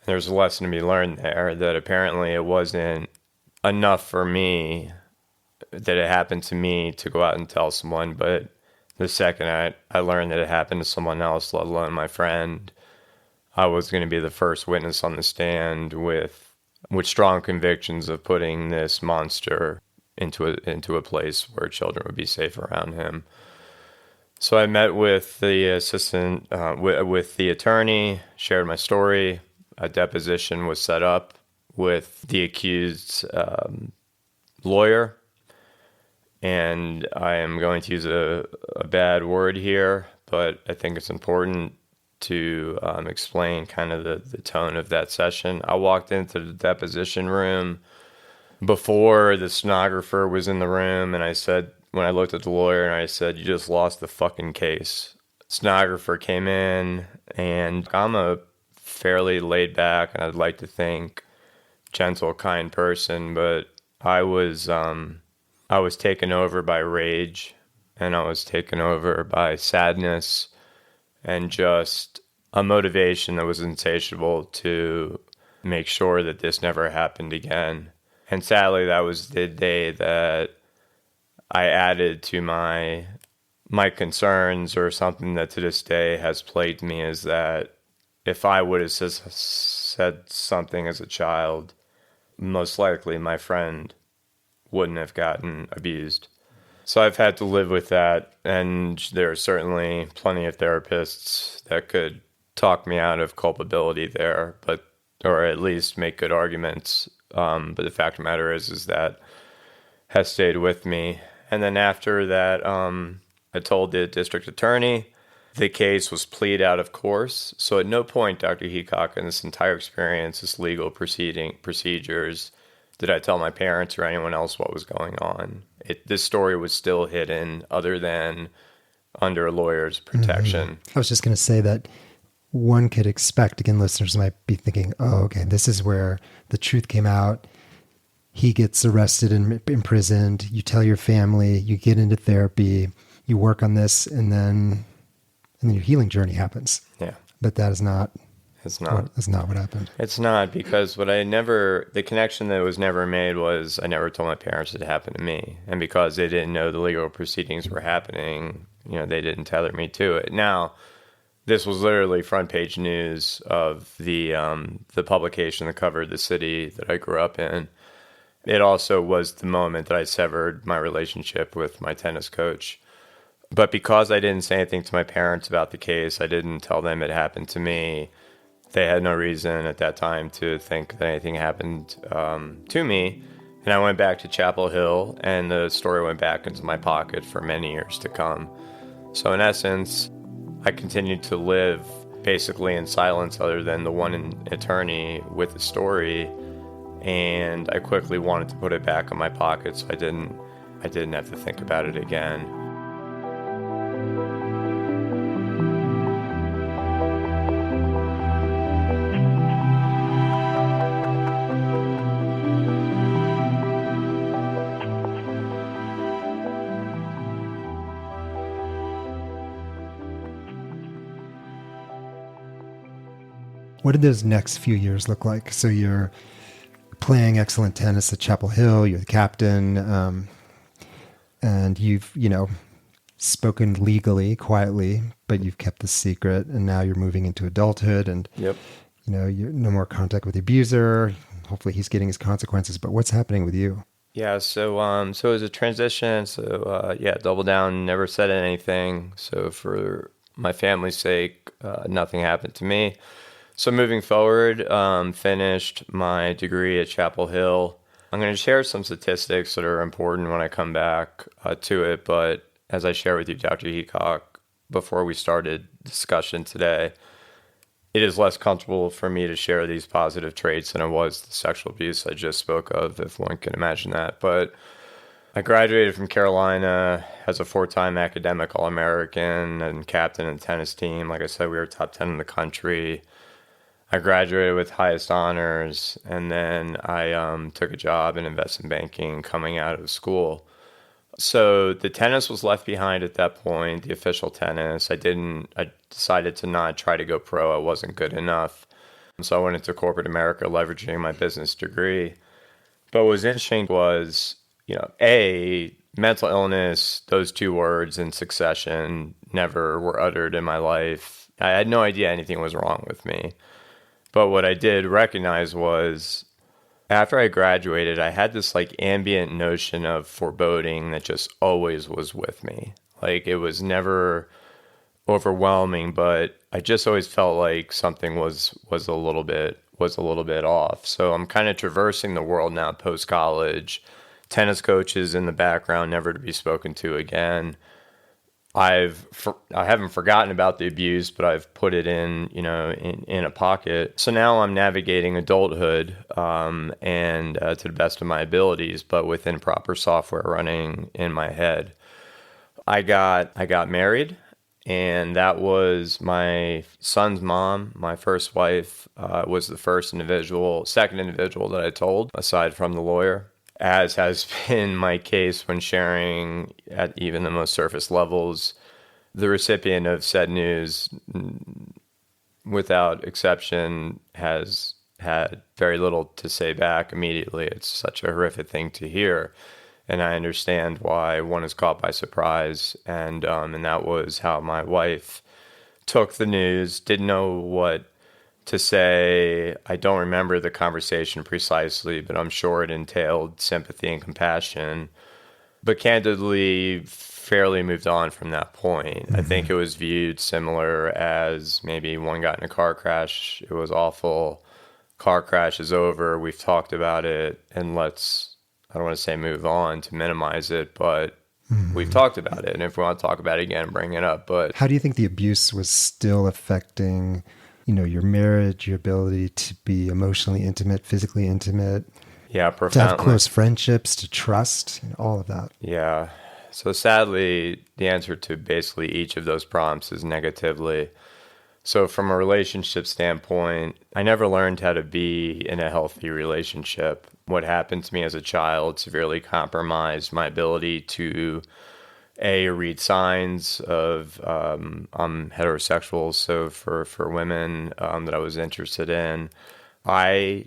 There's a lesson to be learned there, that apparently it wasn't enough for me that it happened to me to go out and tell someone, but the second I learned that it happened to someone else, let alone my friend, I was going to be the first witness on the stand with strong convictions of putting this monster into a place where children would be safe around him. So I met with the assistant, with the attorney, shared my story. A deposition was set up with the accused's lawyer. And I am going to use a bad word here, but I think it's important to explain kind of the tone of that session. I walked into the deposition room before the stenographer was in the room, and I said, when I looked at the lawyer, and I said, "You just lost the fucking case." Stenographer came in, and I'm a fairly laid back, and I'd like to think gentle, kind person, but I was taken over by rage, and I was taken over by sadness, and just a motivation that was insatiable to make sure that this never happened again. And sadly, that was the day that I added to my concerns, or something that to this day has plagued me, is that if I would have said something as a child, most likely my friend wouldn't have gotten abused. So I've had to live with that, and there are certainly plenty of therapists that could talk me out of culpability there, or at least make good arguments. But the fact of the matter is that has stayed with me. And then after that, I told the district attorney. The case was plead out of course. So at no point, Dr. Heacock, in this entire experience, this legal procedures, did I tell my parents or anyone else what was going on. This story was still hidden, other than under a lawyer's protection. Mm-hmm. I was just going to say that one could expect, again, listeners might be thinking, oh, okay, this is where the truth came out. He gets arrested and imprisoned. You tell your family, you get into therapy, you work on this, and then your healing journey happens. Yeah. But that is not. It's not. That's not what happened. It's not, because the connection that was never made was I never told my parents it happened to me. And because they didn't know the legal proceedings were happening, they didn't tether me to it. Now, this was literally front page news of the publication that covered the city that I grew up in. It also was the moment that I severed my relationship with my tennis coach. But because I didn't say anything to my parents about the case, I didn't tell them it happened to me. They had no reason at that time to think that anything happened to me. And I went back to Chapel Hill, and the story went back into my pocket for many years to come. So in essence, I continued to live basically in silence, other than the one attorney with the story. And I quickly wanted to put it back in my pocket, so I didn't have to think about it again. What did those next few years look like? So you're playing excellent tennis at Chapel Hill, you're the captain, and you've, spoken legally, quietly, but you've kept the secret, and now you're moving into adulthood, and Yep. You're no more contact with the abuser. Hopefully he's getting his consequences, but what's happening with you? Yeah, so it was a transition. So double down, never said anything. So for my family's sake, nothing happened to me. So moving forward, finished my degree at Chapel Hill. I'm going to share some statistics that are important when I come back to it. But as I share with you, Dr. Heacock, before we started discussion today, it is less comfortable for me to share these positive traits than it was the sexual abuse I just spoke of, if one can imagine that. But I graduated from Carolina as a 4-time academic All-American and captain of the tennis team. Like I said, we were top 10 in the country. I graduated with highest honors, and then I took a job in investment banking coming out of school. So the tennis was left behind at that point, the official tennis. I decided to not try to go pro. I wasn't good enough. So I went into corporate America, leveraging my business degree. But what was interesting was, mental illness, those two words in succession never were uttered in my life. I had no idea anything was wrong with me. But what I did recognize was, after I graduated, I had this ambient notion of foreboding that just always was with me. It was never overwhelming, but I just always felt like something was a little bit off. So I'm kind of traversing the world now post college. Tennis coaches in the background, never to be spoken to again. I haven't forgotten about the abuse, but I've put it in a pocket. So now I'm navigating adulthood, and to the best of my abilities, but within proper software running in my head. I got married, And that was my son's mom. My first wife was the second individual that I told, aside from the lawyer. As has been my case when sharing at even the most surface levels, the recipient of said news, without exception, has had very little to say back immediately. It's such a horrific thing to hear. And I understand why one is caught by surprise. And that was how my wife took the news, didn't know what to say. I don't remember the conversation precisely, but I'm sure it entailed sympathy and compassion. But candidly, fairly moved on from that point. Mm-hmm. I think it was viewed similar as maybe one got in a car crash. It was awful. Car crash is over. We've talked about it, and I don't want to say move on to minimize it, but we've talked about it. And if we want to talk about it again, bring it up. But how do you think the abuse was still affecting, your marriage, your ability to be emotionally intimate, physically intimate? Yeah, profoundly. To have close friendships, to trust, all of that. Yeah. So sadly, the answer to basically each of those prompts is negatively. So from a relationship standpoint, I never learned how to be in a healthy relationship. What happened to me as a child severely compromised my ability to, read signs of, I'm heterosexual, so for women that I was interested in, I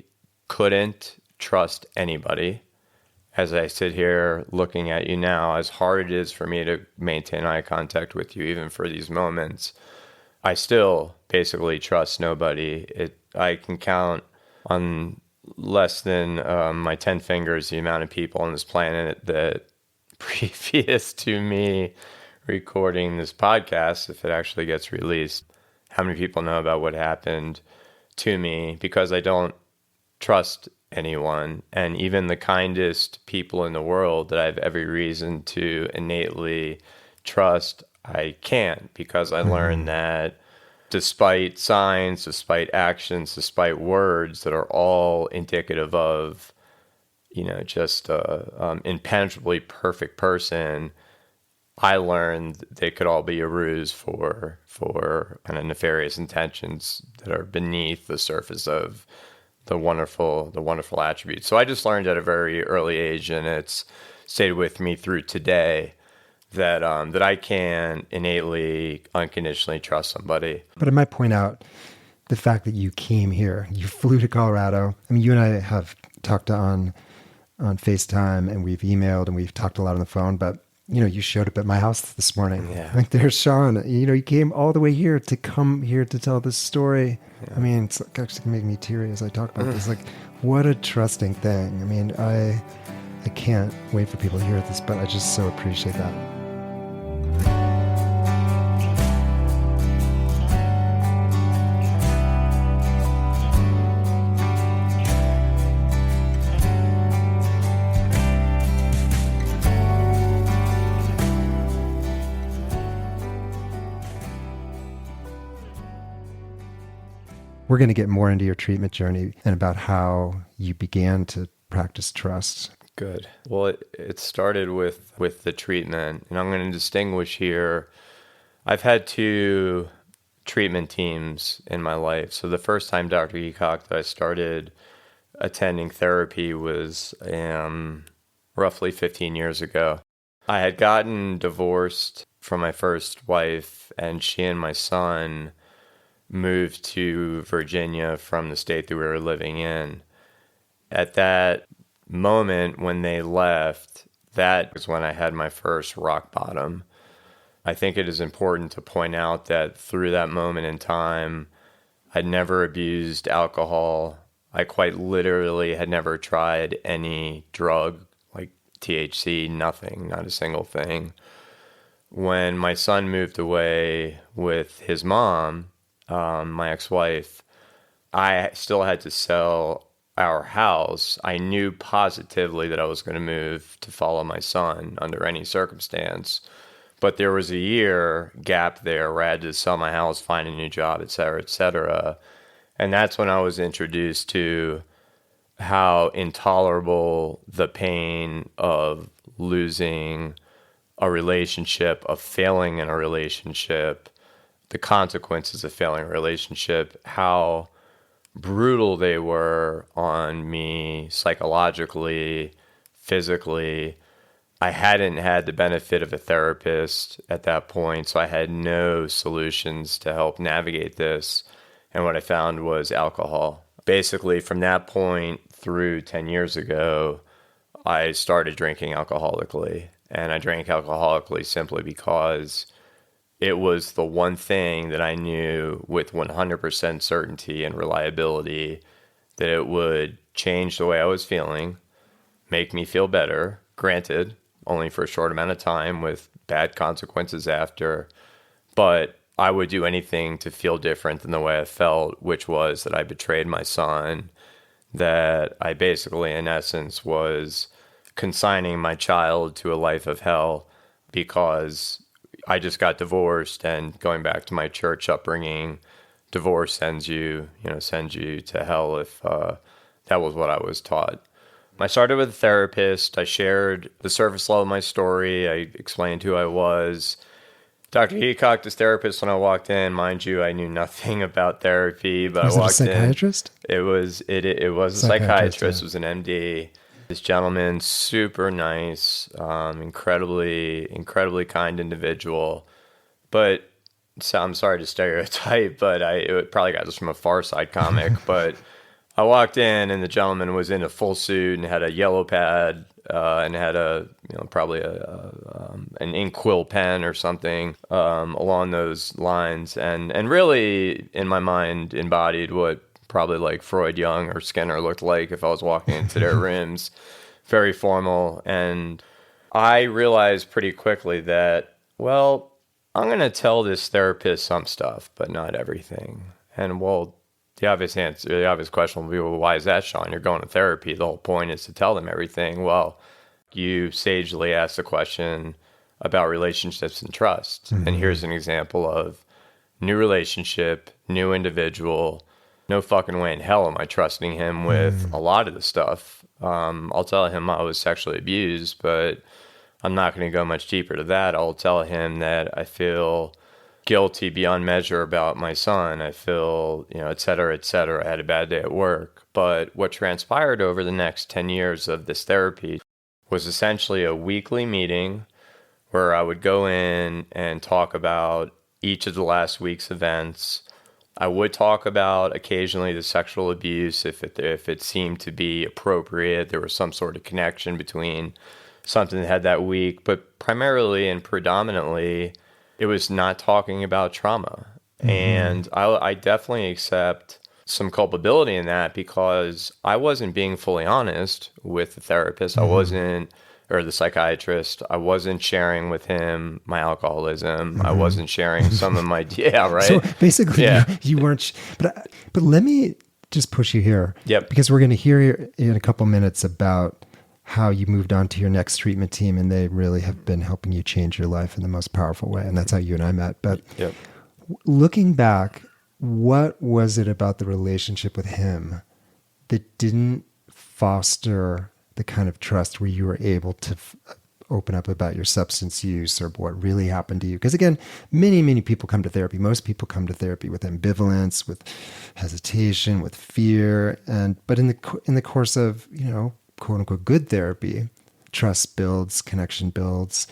couldn't trust anybody. As I sit here looking at you now, as hard it is for me to maintain eye contact with you, even for these moments, I still basically trust nobody. I can count on less than my 10 fingers the amount of people on this planet that previous to me recording this podcast, if it actually gets released, how many people know about what happened to me, because I don't trust anyone. And even the kindest people in the world that I have every reason to innately trust, I can't, because I learned that despite signs, despite actions, despite words that are all indicative of, just an impenetrably perfect person, I learned they could all be a ruse for kind of nefarious intentions that are beneath the surface of the wonderful attributes. So I just learned at a very early age, and it's stayed with me through today, that I can innately, unconditionally trust somebody. But I might point out the fact that you came here, you flew to Colorado. I mean, you and I have talked on FaceTime, and we've emailed, and we've talked a lot on the phone, but you showed up at my house this morning. Yeah. Like, there's Sean. You came all the way here to come here to tell this story. Yeah. I mean, it's actually making me teary as I talk about this. Like, what a trusting thing. I mean, I can't wait for people to hear this, but I just so appreciate that. We're going to get more into your treatment journey and about how you began to practice trust. Good. Well, it started with the treatment, and I'm going to distinguish here. I've had 2 treatment teams in my life. So the first time, Dr. Heacock, that I started attending therapy was roughly 15 years ago. I had gotten divorced from my first wife, and she and my son moved to Virginia from the state that we were living in. At that moment when they left, that was when I had my first rock bottom. I think it is important to point out that through that moment in time, I'd never abused alcohol. I quite literally had never tried any drug like THC, nothing, not a single thing. When my son moved away with his mom, my ex-wife, I still had to sell our house. I knew positively that I was going to move to follow my son under any circumstance. But there was a year gap there where I had to sell my house, find a new job, et cetera, et cetera. And that's when I was introduced to how intolerable the pain of losing a relationship, of failing in a relationship, the consequences of failing a relationship, how brutal they were on me psychologically, physically. I hadn't had the benefit of a therapist at that point, so I had no solutions to help navigate this. And what I found was alcohol. Basically, from that point through 10 years ago, I started drinking alcoholically. And I drank alcoholically simply because it was the one thing that I knew with 100% certainty and reliability that it would change the way I was feeling, make me feel better, granted, only for a short amount of time with bad consequences after. But I would do anything to feel different than the way I felt, which was that I betrayed my son, that I basically, in essence, was consigning my child to a life of hell because I just got divorced. And going back to my church upbringing, divorce sends you to hell if that was what I was taught. I started with a therapist. I shared the surface level of my story. I explained who I was. Dr. Heacock, this therapist, when I walked in, mind you, I knew nothing about therapy, but was I walked in. Was it a psychiatrist? It was a psychiatrist. Yeah. It was an MD. This gentleman, super nice, incredibly kind individual. But so I'm sorry to stereotype, but it probably got this from a Far Side comic. But I walked in, and the gentleman was in a full suit and had a yellow pad and had probably an ink quill pen or something along those lines, and really in my mind embodied what probably like Freud, Jung, or Skinner looked like if I was walking into their rooms. Very formal. And I realized pretty quickly that, well, I'm going to tell this therapist some stuff, but not everything. And well, the obvious question will be, well, why is that, Sean? You're going to therapy. The whole point is to tell them everything. Well, you sagely asked the question about relationships and trust. Mm-hmm. And here's an example of new relationship, new individual. No fucking way in hell am I trusting him with a lot of the stuff. I'll tell him I was sexually abused, but I'm not going to go much deeper to that. I'll tell him that I feel guilty beyond measure about my son. I feel, et cetera, et cetera. I had a bad day at work. But what transpired over the next 10 years of this therapy was essentially a weekly meeting where I would go in and talk about each of the last week's events. I would talk about occasionally the sexual abuse if it seemed to be appropriate. There was some sort of connection between something that had that week, but primarily and predominantly, it was not talking about trauma. Mm-hmm. And I definitely accept some culpability in that because I wasn't being fully honest with the therapist. Mm-hmm. Or the psychiatrist. I wasn't sharing with him my alcoholism. Mm-hmm. I wasn't sharing some of my, right? So basically, you weren't, but let me just push you here. Yep. Because we're going to hear in a couple minutes about how you moved on to your next treatment team, and they really have been helping you change your life in the most powerful way. And that's how you and I met. But looking back, what was it about the relationship with him that didn't foster the kind of trust where you were able to open up about your substance use or what really happened to you? Because again, many people come to therapy. Most people come to therapy with ambivalence, with hesitation, with fear, but in the course of quote unquote good therapy, trust builds, connection builds,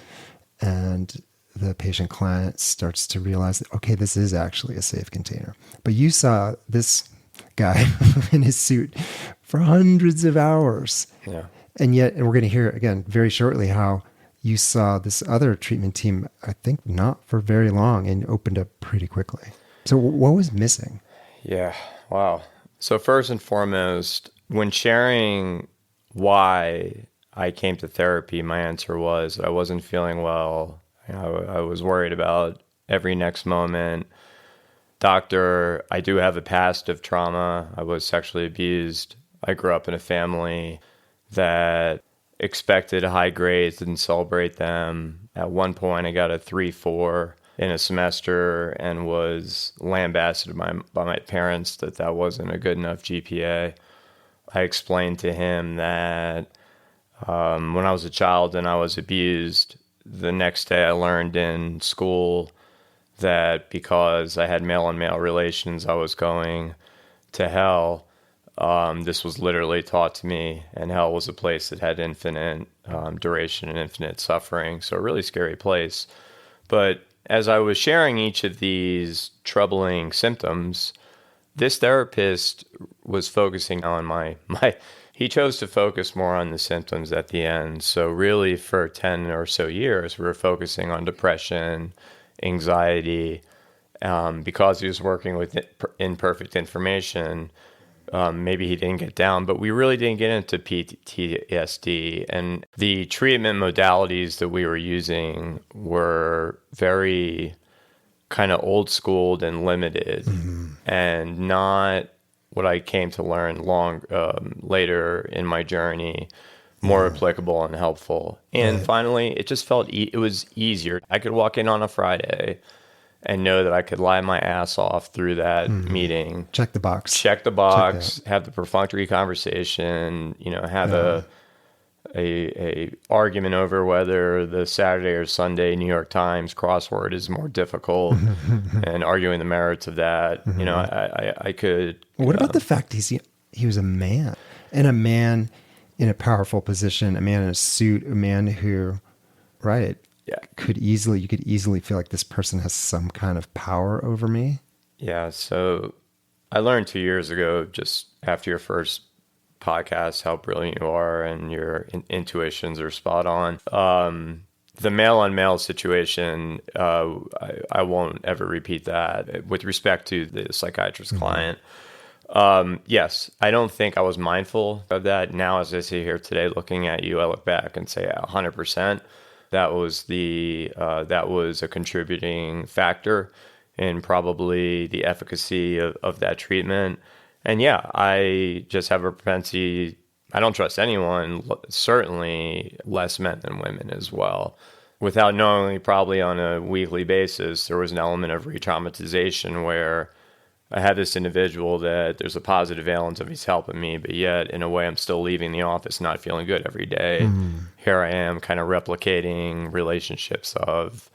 and the patient client starts to realize that, okay, this is actually a safe container. But you saw this guy in his suit for hundreds of hours. Yeah. And we're going to hear again very shortly how you saw this other treatment team, I think not for very long, and opened up pretty quickly. So what was missing? Yeah. Wow. So first and foremost, when sharing why I came to therapy, my answer was I wasn't feeling well. I was worried about every next moment. Doctor, I do have a past of trauma. I was sexually abused. I grew up in a family that expected high grades, didn't celebrate them. At one point, I got a 3.4 in a semester and was lambasted by my parents that wasn't a good enough GPA. I explained to him that when I was a child and I was abused, the next day I learned in school that because I had male-on-male relations, I was going to hell. This was literally taught to me, and hell was a place that had infinite duration and infinite suffering. So a really scary place. But as I was sharing each of these troubling symptoms, this therapist was focusing on he chose to focus more on the symptoms at the end. So really for 10 or so years, we were focusing on depression, anxiety, because he was working with imperfect information. Maybe he didn't get down, but we really didn't get into PTSD. And the treatment modalities that we were using were very kind of old schooled and limited, and not what I came to learn later in my journey, more applicable and helpful. And finally, it just felt it was easier. I could walk in on a Friday and know that I could lie my ass off through that meeting. Check the box. Have the perfunctory conversation, have a argument over whether the Saturday or Sunday New York Times crossword is more difficult and arguing the merits of that. I could. What about the fact he was a man, and a man in a powerful position, a man in a suit, a man who, right? Yeah. You could easily feel like this person has some kind of power over me. Yeah. So I learned 2 years ago, just after your first podcast, how brilliant you are and your intuitions are spot on. The male on male situation, I won't ever repeat that. With respect to the psychiatrist client, yes, I don't think I was mindful of that. Now, as I sit here today looking at you, I look back and say 100%. That was a contributing factor in probably the efficacy of that treatment. And yeah, I just have a propensity. I don't trust anyone, certainly less men than women as well. Without knowing, probably on a weekly basis, there was an element of re-traumatization where I had this individual that there's a positive valence of he's helping me, but yet in a way I'm still leaving the office not feeling good every day. Here I am kind of replicating relationships of,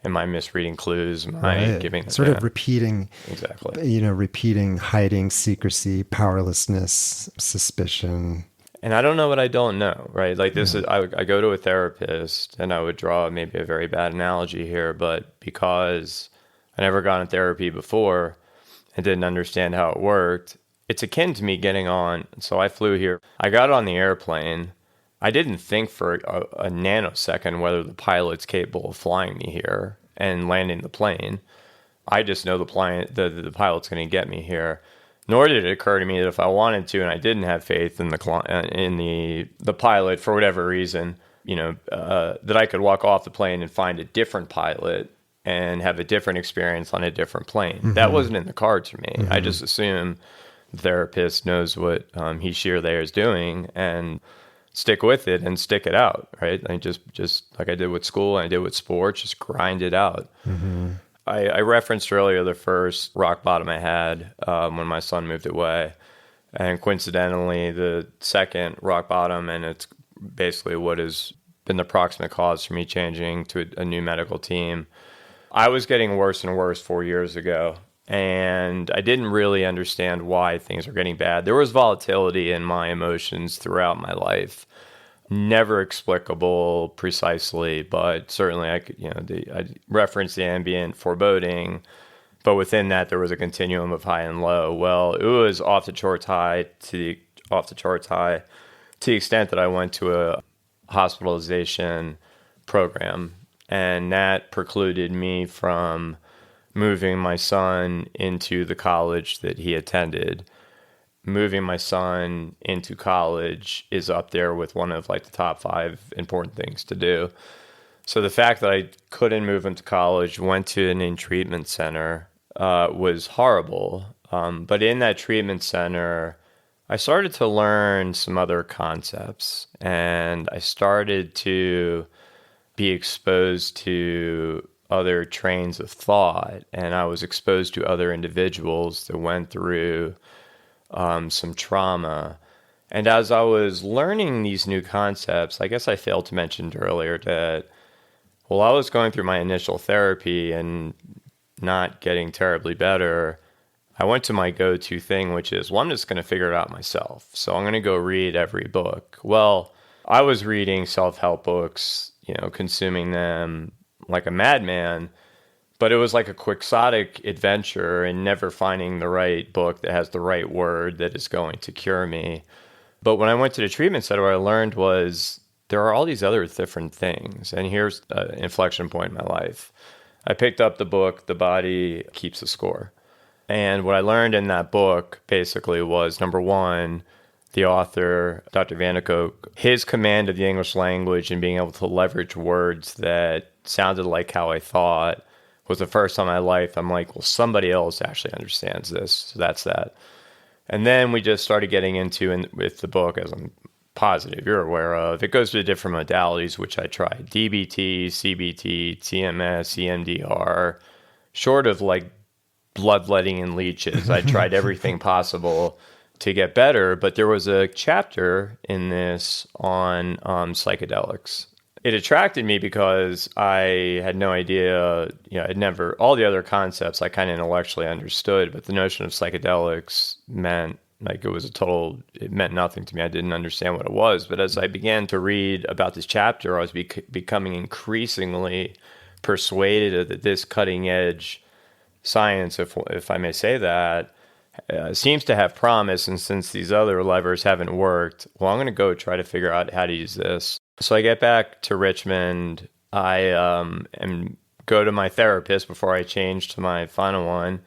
am I misreading clues? Am I giving sort of repeating? Exactly. Repeating, hiding, secrecy, powerlessness, suspicion. And I don't know what I don't know, right? Like this is, I go to a therapist, and I would draw maybe a very bad analogy here, but because I never gone to therapy before and didn't understand how it worked, it's akin to me getting on. So I flew here. I got on the airplane. I didn't think for a nanosecond whether the pilot's capable of flying me here and landing the plane. I just know the pilot's going to get me here. Nor did it occur to me that if I wanted to and I didn't have faith in the pilot for whatever reason, that I could walk off the plane and find a different pilot and have a different experience on a different plane. That wasn't in the cards for me. I just assume the therapist knows what she or they is doing and stick with it and stick it out, right? I just like I did with school and I did with sports, just grind it out. I referenced earlier the first rock bottom I had when my son moved away, and coincidentally the second rock bottom, and it's basically what has been the proximate cause for me changing to a new medical team. I was getting worse and worse 4 years ago, and I didn't really understand why things were getting bad. There was volatility in my emotions throughout my life. Never explicable precisely, but certainly I referenced the ambient foreboding, but within that there was a continuum of high and low. Well, it was off the charts high to the extent that I went to a hospitalization program, and that precluded me from moving my son into the college that he attended. Moving my son into college is up there with one of like the top 5 important things to do. So the fact that I couldn't move him to college, went to an in-treatment center, was horrible. But in that treatment center, I started to learn some other concepts, and I started to be exposed to other trains of thought, and I was exposed to other individuals that went through some trauma. And as I was learning these new concepts, I guess I failed to mention earlier that while I was going through my initial therapy and not getting terribly better, I went to my go-to thing, which is, well, I'm just going to figure it out myself. So I'm going to go read every book. Well, I was reading self-help books, consuming them like a madman, but it was like a quixotic adventure and never finding the right book that has the right word that is going to cure me. But when I went to the treatment center, what I learned was there are all these other different things. And here's an inflection point in my life. I picked up the book, The Body Keeps a Score. And what I learned in that book basically was, number one, the author, Dr. Van Kook, his command of the English language and being able to leverage words that sounded like how I thought was the first time in my life. I'm like, well, somebody else actually understands this. So that's that. And then we just started getting into, with the book, as I'm positive you're aware of, it goes to different modalities, which I tried. DBT, CBT, TMS, EMDR, short of like bloodletting and leeches. I tried everything possible to get better, but there was a chapter in this on psychedelics. It attracted me because I had no idea, I'd never, all the other concepts I kind of intellectually understood, but the notion of psychedelics meant like it meant nothing to me. I didn't understand what it was. But as I began to read about this chapter, I was becoming increasingly persuaded that this cutting edge science, if I may say that, seems to have promise. And since these other levers haven't worked, well, I'm going to go try to figure out how to use this. So I get back to Richmond. I go to my therapist before I change to my final one,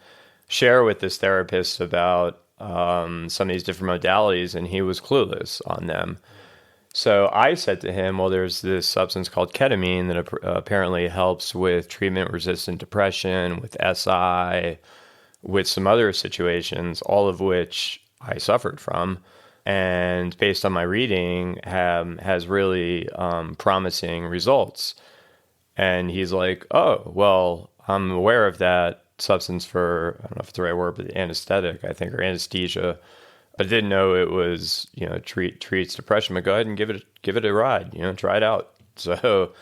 share with this therapist about some of these different modalities, and he was clueless on them. So I said to him, well, there's this substance called ketamine that apparently helps with treatment-resistant depression, with SI, with some other situations, all of which I suffered from. And based on my reading, has really promising results. And he's like, oh, well, I'm aware of that substance for, I don't know if it's the right word, but anesthetic, I think, or anesthesia. I didn't know it was, treats depression, but go ahead and give it a ride, try it out. So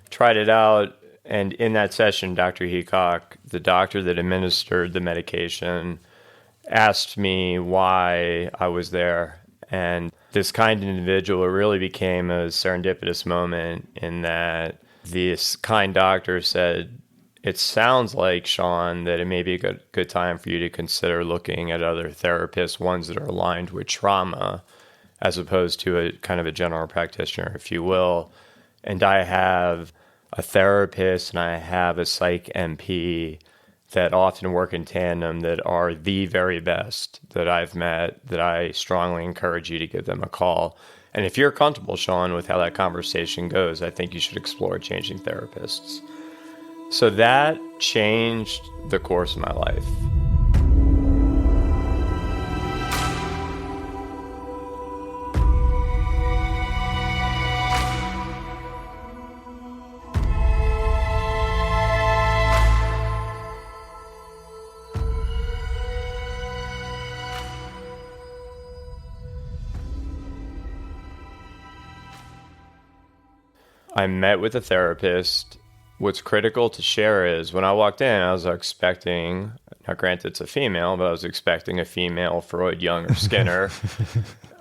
tried it out. And in that session, Dr. Heacock, the doctor that administered the medication, asked me why I was there. And this kind individual, it really became a serendipitous moment in that this kind doctor said, it sounds like, Sean, that it may be a good time for you to consider looking at other therapists, ones that are aligned with trauma, as opposed to a kind of a general practitioner, if you will. And I have a therapist and I have a psych MP that often work in tandem that are the very best that I've met, that I strongly encourage you to give them a call. And if you're comfortable, Sean, with how that conversation goes, I think you should explore changing therapists. So that changed the course of my life. I met with a therapist. What's critical to share is when I walked in, I was expecting, now granted it's a female, but I was expecting a female Freud, Jung, or Skinner,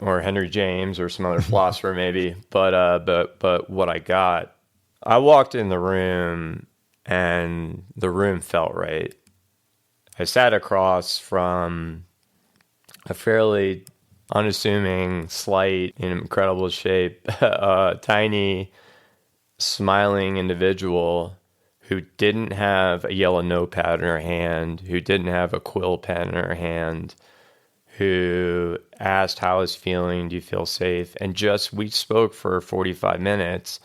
or Henry James, or some other philosopher maybe. But what I got, I walked in the room and the room felt right. I sat across from a fairly unassuming, slight, in incredible shape, tiny, smiling individual who didn't have a yellow notepad in her hand, who didn't have a quill pen in her hand, who asked how I was feeling, do you feel safe? And we spoke for 45 minutes,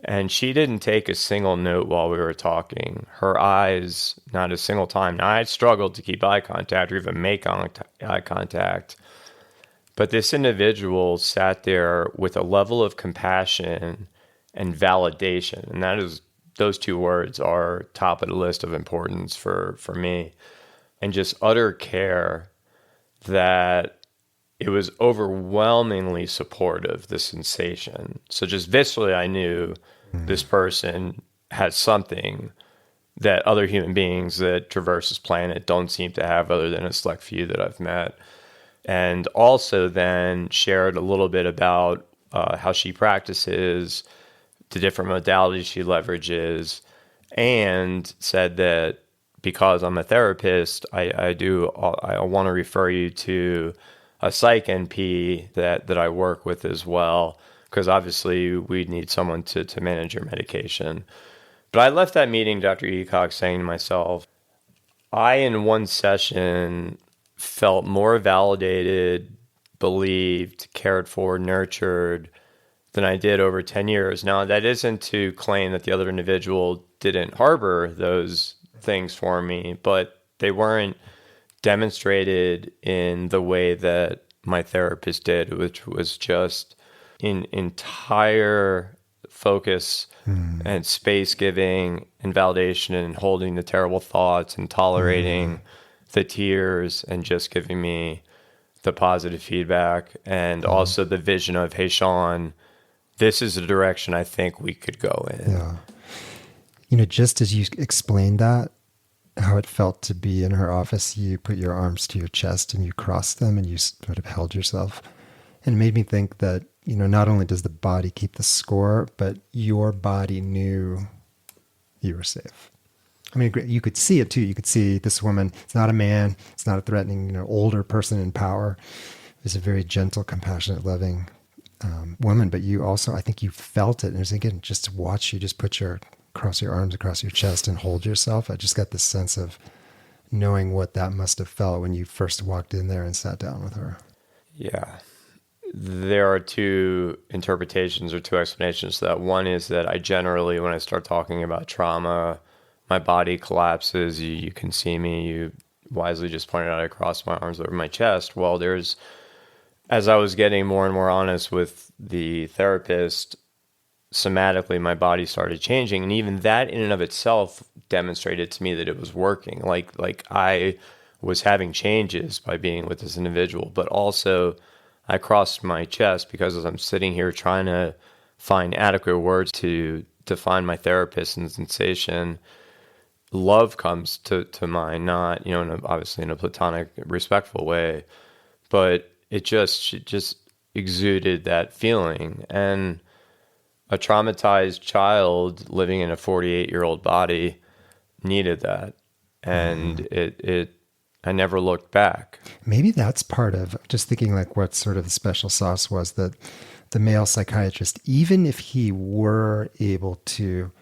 and she didn't take a single note while we were talking. Her eyes, not a single time. Now, I struggled to keep eye contact or even make eye contact. But this individual sat there with a level of compassion and validation, and those two words are top of the list of importance for me, and just utter care that it was overwhelmingly supportive, the sensation. So just viscerally, I knew this person had something that other human beings that traverse this planet don't seem to have, other than a select few that I've met. And also then shared a little bit about how she practices, the different modalities she leverages, and said that because I'm a therapist, I want to refer you to a psych NP that I work with as well, because obviously we need someone to manage your medication. But I left that meeting, Dr. Eacock, saying to myself, I, in one session, felt more validated, believed, cared for, nurtured than I did over 10 years. Now, that isn't to claim that the other individual didn't harbor those things for me, but they weren't demonstrated in the way that my therapist did, which was just in entire focus and space giving and validation and holding the terrible thoughts and tolerating the tears and just giving me the positive feedback and also the vision of, hey, Sean, this is the direction I think we could go in. Yeah. You know, just as you explained that, how it felt to be in her office, you put your arms to your chest and you crossed them and you sort of held yourself. And it made me think that, you know, not only does the body keep the score, but your body knew you were safe. I mean, you could see it too. You could see this woman. It's not a man. It's not a threatening, you know, older person in power. It's a very gentle, compassionate, loving woman. But you also, I think you felt it. And it was, again, just to watch you just cross your arms across your chest and hold yourself. I just got this sense of knowing what that must have felt when you first walked in there and sat down with her. Yeah. There are two interpretations or two explanations to that. One is that I generally, when I start talking about trauma, my body collapses. You can see me. You wisely just pointed out I crossed my arms over my chest. Well, as I was getting more and more honest with the therapist, somatically, my body started changing. And even that in and of itself demonstrated to me that it was working. Like I was having changes by being with this individual, but also I crossed my chest because as I'm sitting here trying to find adequate words to define my therapist and sensation, love comes to mind, not, you know, obviously in a platonic, respectful way, but it just exuded that feeling. And a traumatized child living in a 48-year-old body needed that. And I never looked back. Maybe that's part of just thinking like what sort of the special sauce was that the male psychiatrist, even if he were able to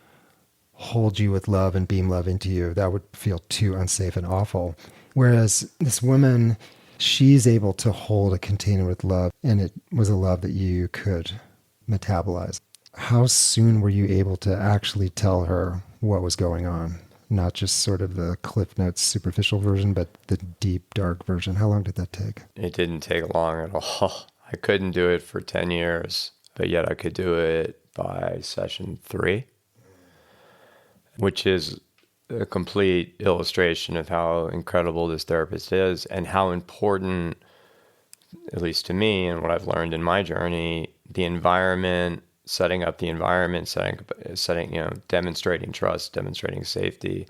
hold you with love and beam love into you, that would feel too unsafe and awful. Whereas this woman, she's able to hold a container with love, and it was a love that you could metabolize. How soon were you able to actually tell her what was going on? Not just sort of the Cliff Notes superficial version, but the deep, dark version. How long did that take? It didn't take long at all. I couldn't do it for 10 years, but yet I could do it by session 3, which is a complete illustration of how incredible this therapist is and how important, at least to me and what I've learned in my journey, the environment, setting up the environment, setting, you know, demonstrating trust, demonstrating safety.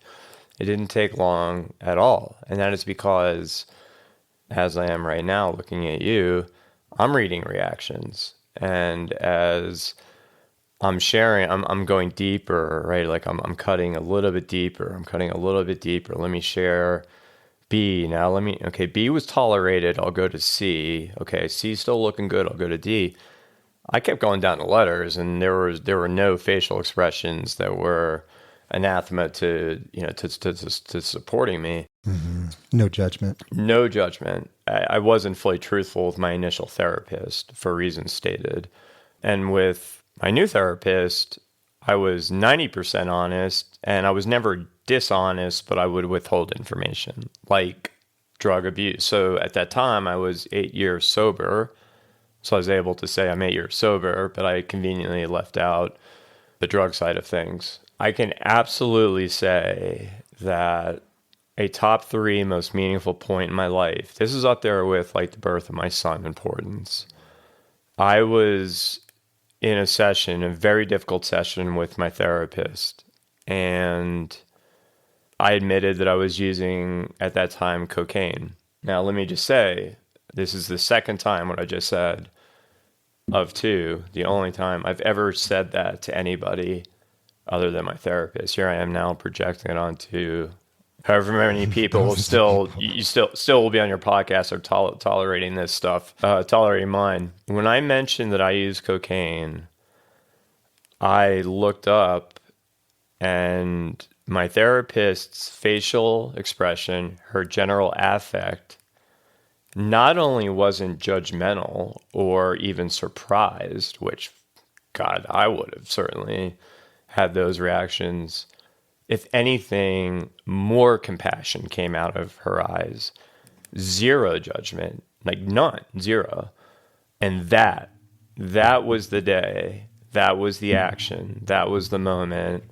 It didn't take long at all. And that is because, as I am right now looking at you, I'm reading reactions. And as I'm sharing, I'm going deeper, right? Like I'm cutting a little bit deeper. Let me share B. Now okay, B was tolerated. I'll go to C. Okay, C's still looking good. I'll go to D. I kept going down the letters, and there were no facial expressions that were anathema to supporting me. Mm-hmm. No judgment. No judgment. I wasn't fully truthful with my initial therapist for reasons stated, and with my new therapist, I was 90% honest, and I was never dishonest, but I would withhold information like drug abuse. So at that time, I was 8 years sober. So I was able to say I'm 8 years sober, but I conveniently left out the drug side of things. I can absolutely say that a top 3 most meaningful point in my life, this is up there with like the birth of my son importance. I was in a very difficult session with my therapist, and I admitted that I was using, at that time, cocaine. Now, let me just say, this is the second time what I just said of two, the only time I've ever said that to anybody other than my therapist. Here I am now projecting it onto however many people will still will be on your podcast or tolerating this stuff, tolerating mine. When I mentioned that I use cocaine, I looked up and my therapist's facial expression, her general affect, not only wasn't judgmental or even surprised, which, God, I would have certainly had those reactions. If anything, more compassion came out of her eyes. Zero judgment, like none, zero. And that was the day, that was the action, that was the moment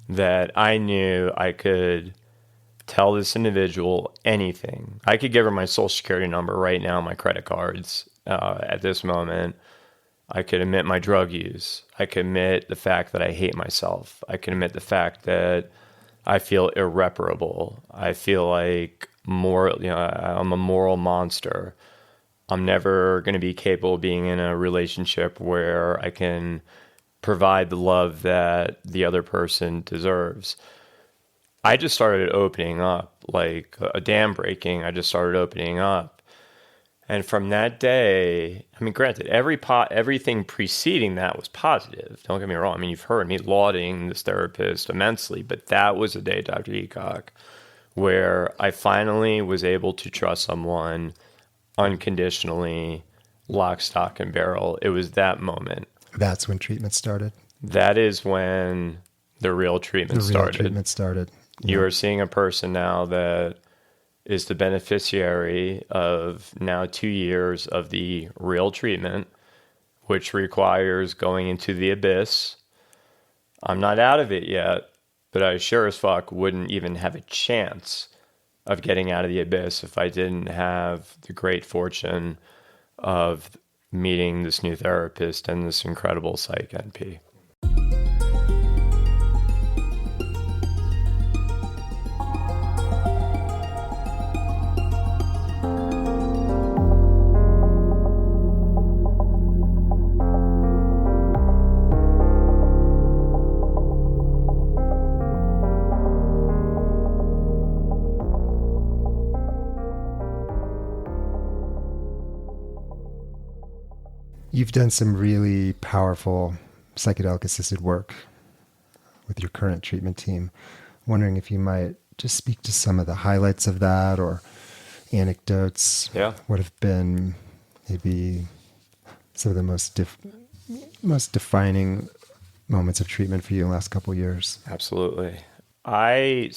that I knew I could tell this individual anything. I could give her my social security number right now, my credit cards at this moment. I could admit my drug use. I could admit the fact that I hate myself. I can admit the fact that I feel irreparable. I feel like I'm a moral monster. I'm never going to be capable of being in a relationship where I can provide the love that the other person deserves. I just started opening up, like a dam breaking. I just started opening up. And from that day, I mean, granted, everything preceding that was positive. Don't get me wrong. I mean, you've heard me lauding this therapist immensely, but that was the day, Dr. Heacock, where I finally was able to trust someone unconditionally, lock, stock, and barrel. It was that moment. That's when treatment started. That is when the real treatment started. Yeah. You are seeing a person now that is the beneficiary of now 2 years of the real treatment, which requires going into the abyss. I'm not out of it yet, but I sure as fuck wouldn't even have a chance of getting out of the abyss if I didn't have the great fortune of meeting this new therapist and this incredible psych NP. You've done some really powerful psychedelic-assisted work with your current treatment team. Wondering if you might just speak to some of the highlights of that or anecdotes. Yeah. What have been maybe some of the most defining moments of treatment for you in the last couple of years? Absolutely. The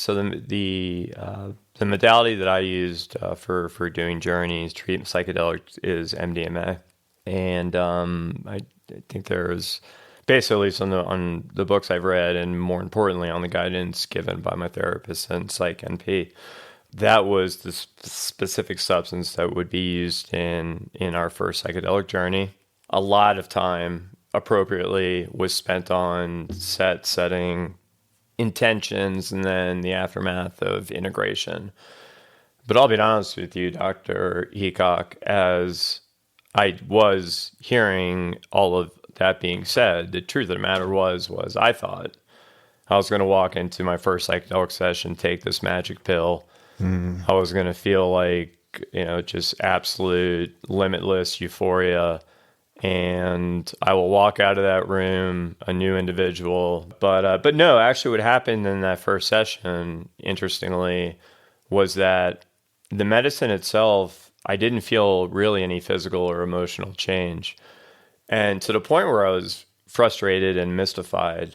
modality that I used for doing journeys, treatment psychedelics, is MDMA. And I think there's basically on the books I've read, and more importantly on the guidance given by my therapist and psych NP, that was the specific substance that would be used in our first psychedelic journey. A lot of time appropriately was spent on setting intentions and then the aftermath of integration. But I'll be honest with you, Dr. Heacock, as I was hearing all of that being said, the truth of the matter was I thought I was going to walk into my first psychedelic session, take this magic pill. I was going to feel like, just absolute limitless euphoria. And I will walk out of that room a new individual. But no, actually what happened in that first session, interestingly, was that the medicine itself, I didn't feel really any physical or emotional change. And to the point where I was frustrated and mystified.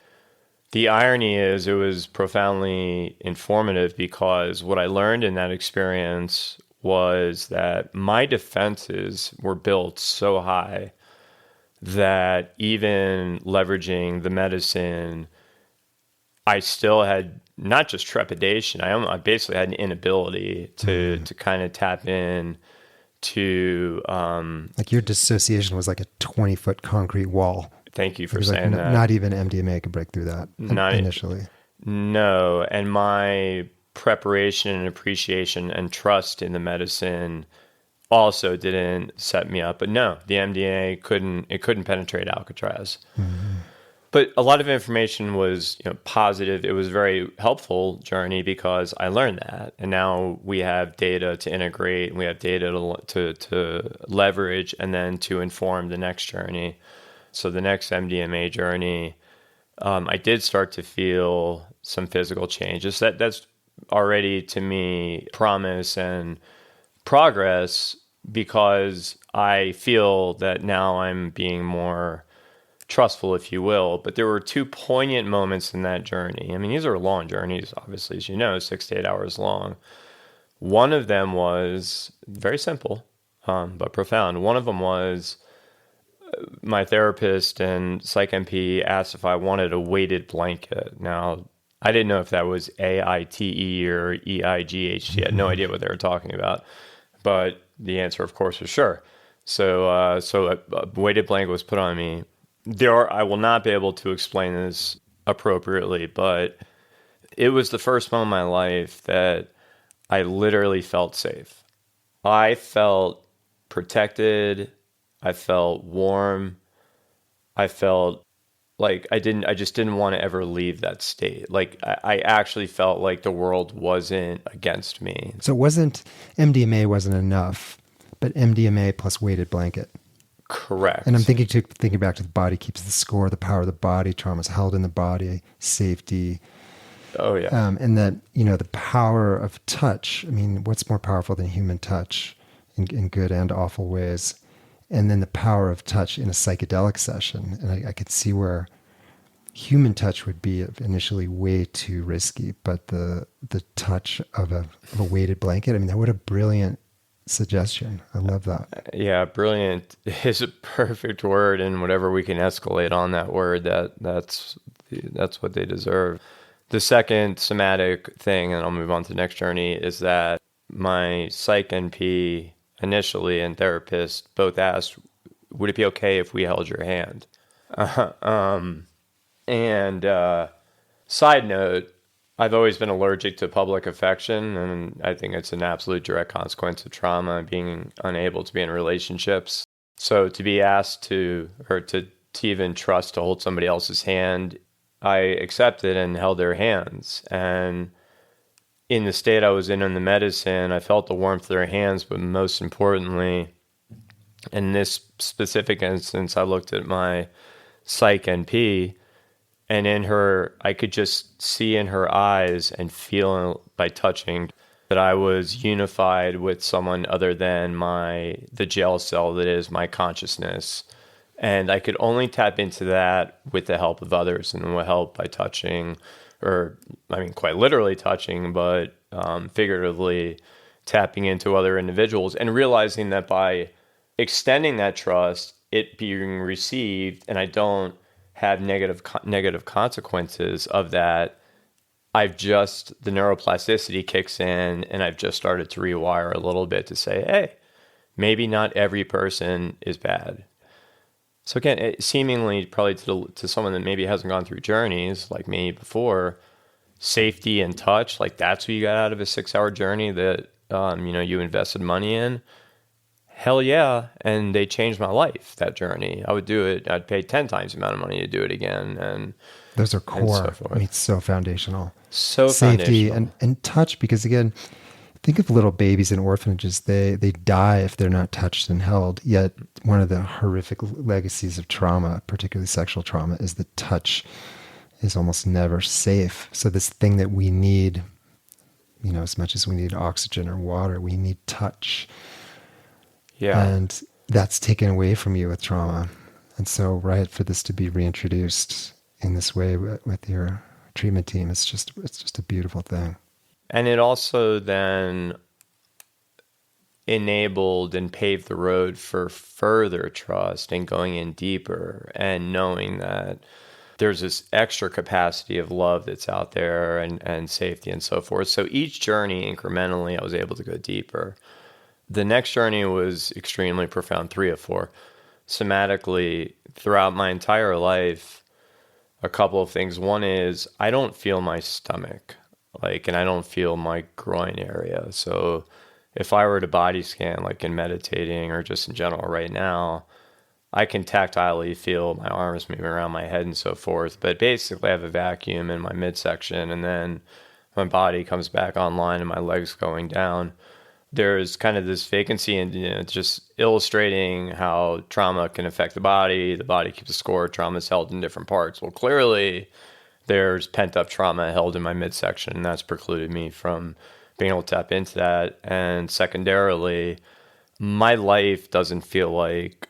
The irony is it was profoundly informative, because what I learned in that experience was that my defenses were built so high that even leveraging the medicine, I still had not just trepidation, I basically had an inability to kind of tap in to... like your dissociation was like a 20-foot concrete wall. Thank you for saying that. Not even MDMA could break through that initially. No, and my preparation and appreciation and trust in the medicine also didn't set me up. But no, the MDMA couldn't penetrate Alcatraz. Mm-hmm. But a lot of information was, positive. It was a very helpful journey because I learned that. And now we have data to integrate, and we have data to leverage and then to inform the next journey. So the next MDMA journey, I did start to feel some physical changes. That's already, to me, promise and progress, because I feel that now I'm being more trustful, if you will. But there were two poignant moments in that journey. I mean, these are long journeys, obviously, as you know, 6 to 8 hours long. One of them was very simple, but profound. One of them was my therapist and psych MP asked if I wanted a weighted blanket. Now, I didn't know if that was AITE or EIGHT. I had no idea what they were talking about, but the answer, of course, was sure. So a weighted blanket was put on me. I will not be able to explain this appropriately, but it was the first moment in my life that I literally felt safe. I felt protected. I felt warm. I felt like I just didn't want to ever leave that state. Like I actually felt like the world wasn't against me. So MDMA wasn't enough, but MDMA plus weighted blanket. Correct. And I'm thinking back to the body keeps the score, the power of the body, trauma is held in the body, safety. Oh, yeah. And that, the power of touch. I mean, what's more powerful than human touch in good and awful ways? And then the power of touch in a psychedelic session. And I could see where human touch would be initially way too risky, but the touch of a weighted blanket, I mean, what a brilliant suggestion. I love that. Yeah, brilliant is a perfect word, and whatever we can escalate on that word, that's what they deserve. The second somatic thing, and I'll move on to the next journey, is that my psych NP initially and therapist both asked, would it be okay if we held your hand? Side note, I've always been allergic to public affection, and I think it's an absolute direct consequence of trauma, being unable to be in relationships. So to be asked to even trust to hold somebody else's hand, I accepted and held their hands. And in the state I was in the medicine, I felt the warmth of their hands, but most importantly, in this specific instance, I looked at my psych NP, and I could just see in her eyes and feel by touching that I was unified with someone other than the jail cell that is my consciousness. And I could only tap into that with the help of others, and with help by touching, quite literally touching, but figuratively tapping into other individuals, and realizing that by extending that trust, it being received, and I don't have negative consequences of that, the neuroplasticity kicks in, and I've just started to rewire a little bit to say, hey, maybe not every person is bad. So again, seemingly probably to someone that maybe hasn't gone through journeys like me before, safety and touch, like that's what you got out of a 6-hour journey that you invested money in. Hell yeah. And they changed my life, that journey. I would do it. I'd pay 10 times the amount of money to do it again. And those are core. And so forth. I mean, it's so foundational. So safety foundational. and touch, because again, think of little babies in orphanages. They die if they're not touched and held. Yet one of the horrific legacies of trauma, particularly sexual trauma, is that touch is almost never safe. So this thing that we need, as much as we need oxygen or water, we need touch. Yeah. And that's taken away from you with trauma. And so, for this to be reintroduced in this way with your treatment team, it's just a beautiful thing. And it also then enabled and paved the road for further trust and going in deeper and knowing that there's this extra capacity of love that's out there and safety and so forth. So each journey incrementally, I was able to go deeper. The next journey was extremely profound, 3 of 4. Somatically, throughout my entire life, a couple of things. One is I don't feel my stomach. Like, and I don't feel my groin area. So if I were to body scan, like in meditating or just in general right now, I can tactilely feel my arms moving around my head and so forth. But basically, I have a vacuum in my midsection, and then my body comes back online and my legs going down. There's kind of this vacancy, and just illustrating how trauma can affect the body. The body keeps a score. Trauma is held in different parts. Well, clearly, there's pent up trauma held in my midsection, and that's precluded me from being able to tap into that. And secondarily, my life doesn't feel like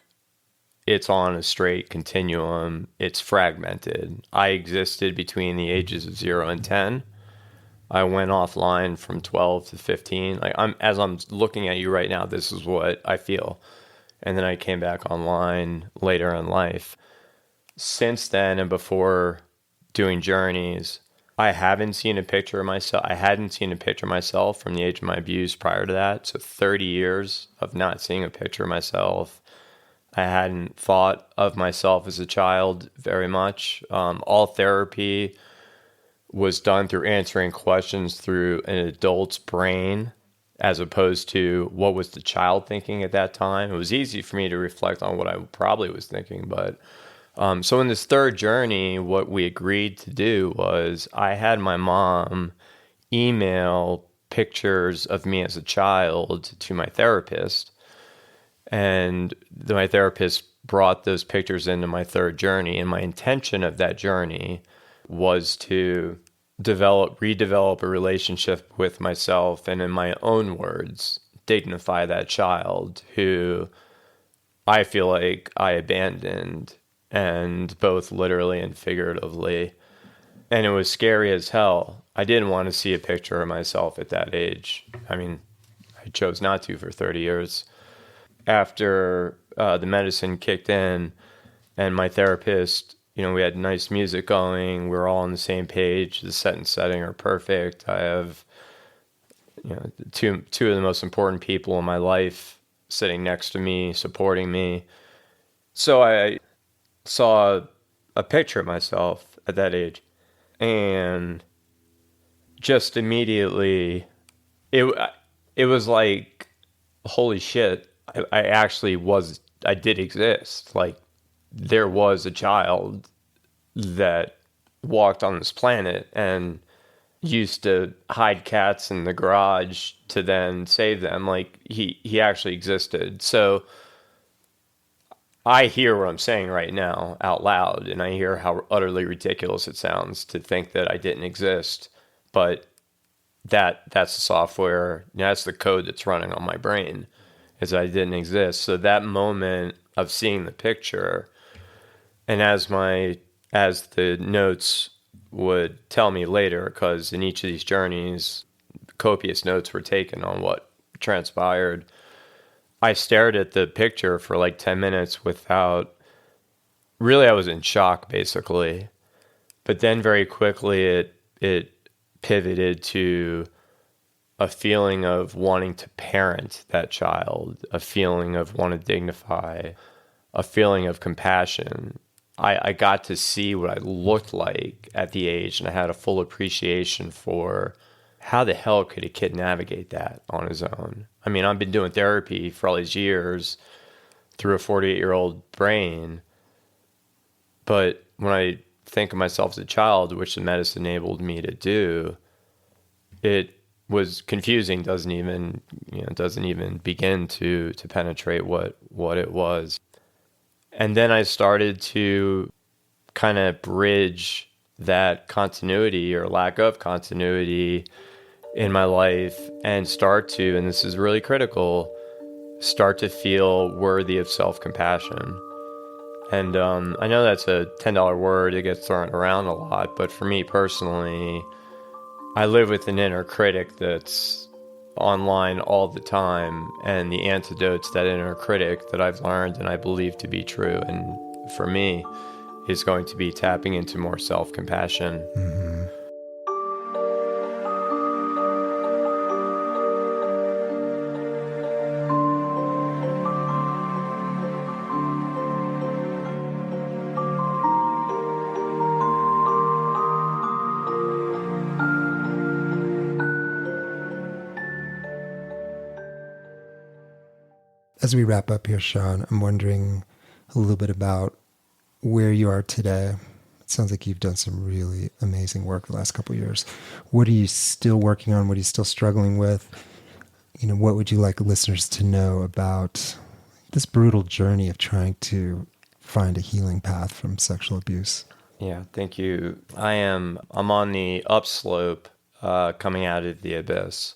it's on a straight continuum. It's fragmented. I existed between the ages of 0 and 10. I went offline from 12 to 15. Like, as I'm looking at you right now, this is what I feel. And then I came back online later in life. Since then, and before doing journeys, I haven't seen a picture of myself. I hadn't seen a picture of myself from the age of my abuse prior to that. So 30 years of not seeing a picture of myself. I hadn't thought of myself as a child very much. All therapy was done through answering questions through an adult's brain, as opposed to what was the child thinking at that time. It was easy for me to reflect on what I probably was thinking. But so in this third journey, what we agreed to do was I had my mom email pictures of me as a child to my therapist. And my therapist brought those pictures into my third journey. And my intention of that journey was to redevelop a relationship with myself, and in my own words, dignify that child who I feel like I abandoned, and both literally and figuratively. And it was scary as hell. I didn't want to see a picture of myself at that age. I mean, I chose not to for 30 years. After the medicine kicked in and my therapist, we had nice music going. We were all on the same page. The set and setting are perfect. I have, two of the most important people in my life sitting next to me, supporting me. So I saw a picture of myself at that age, and just immediately, it was like, holy shit. I did exist. Like, there was a child that walked on this planet and used to hide cats in the garage to then save them. Like, he actually existed. So I hear what I'm saying right now out loud, and I hear how utterly ridiculous it sounds to think that I didn't exist. But that's the software, that's the code that's running on my brain, is I didn't exist. So that moment of seeing the picture, and as the notes would tell me later, because in each of these journeys, copious notes were taken on what transpired, I stared at the picture for like 10 minutes without, really, I was in shock, basically. But then very quickly it pivoted to a feeling of wanting to parent that child, a feeling of wanting to dignify, a feeling of compassion. I got to see what I looked like at the age, and I had a full appreciation for how the hell could a kid navigate that on his own? I mean, I've been doing therapy for all these years through a 48-year-old brain, but when I think of myself as a child, which the medicine enabled me to do, it was confusing. Doesn't even begin to penetrate what it was. And then I started to kind of bridge that continuity or lack of continuity in my life and start to, and this is really critical, start to feel worthy of self-compassion. And I know that's a $10 word. It gets thrown around a lot. But for me personally, I live with an inner critic that's online all the time. And the antidote to that inner critic that I've learned and I believe to be true, and for me, is going to be tapping into more self-compassion. Mm-hmm. As we wrap up here, Sean, I'm wondering a little bit about where you are today. It sounds like you've done some really amazing work the last couple of years. What are you still working on? What are you still struggling with? What would you like listeners to know about this brutal journey of trying to find a healing path from sexual abuse? Yeah, thank you. I'm on the upslope, coming out of the abyss.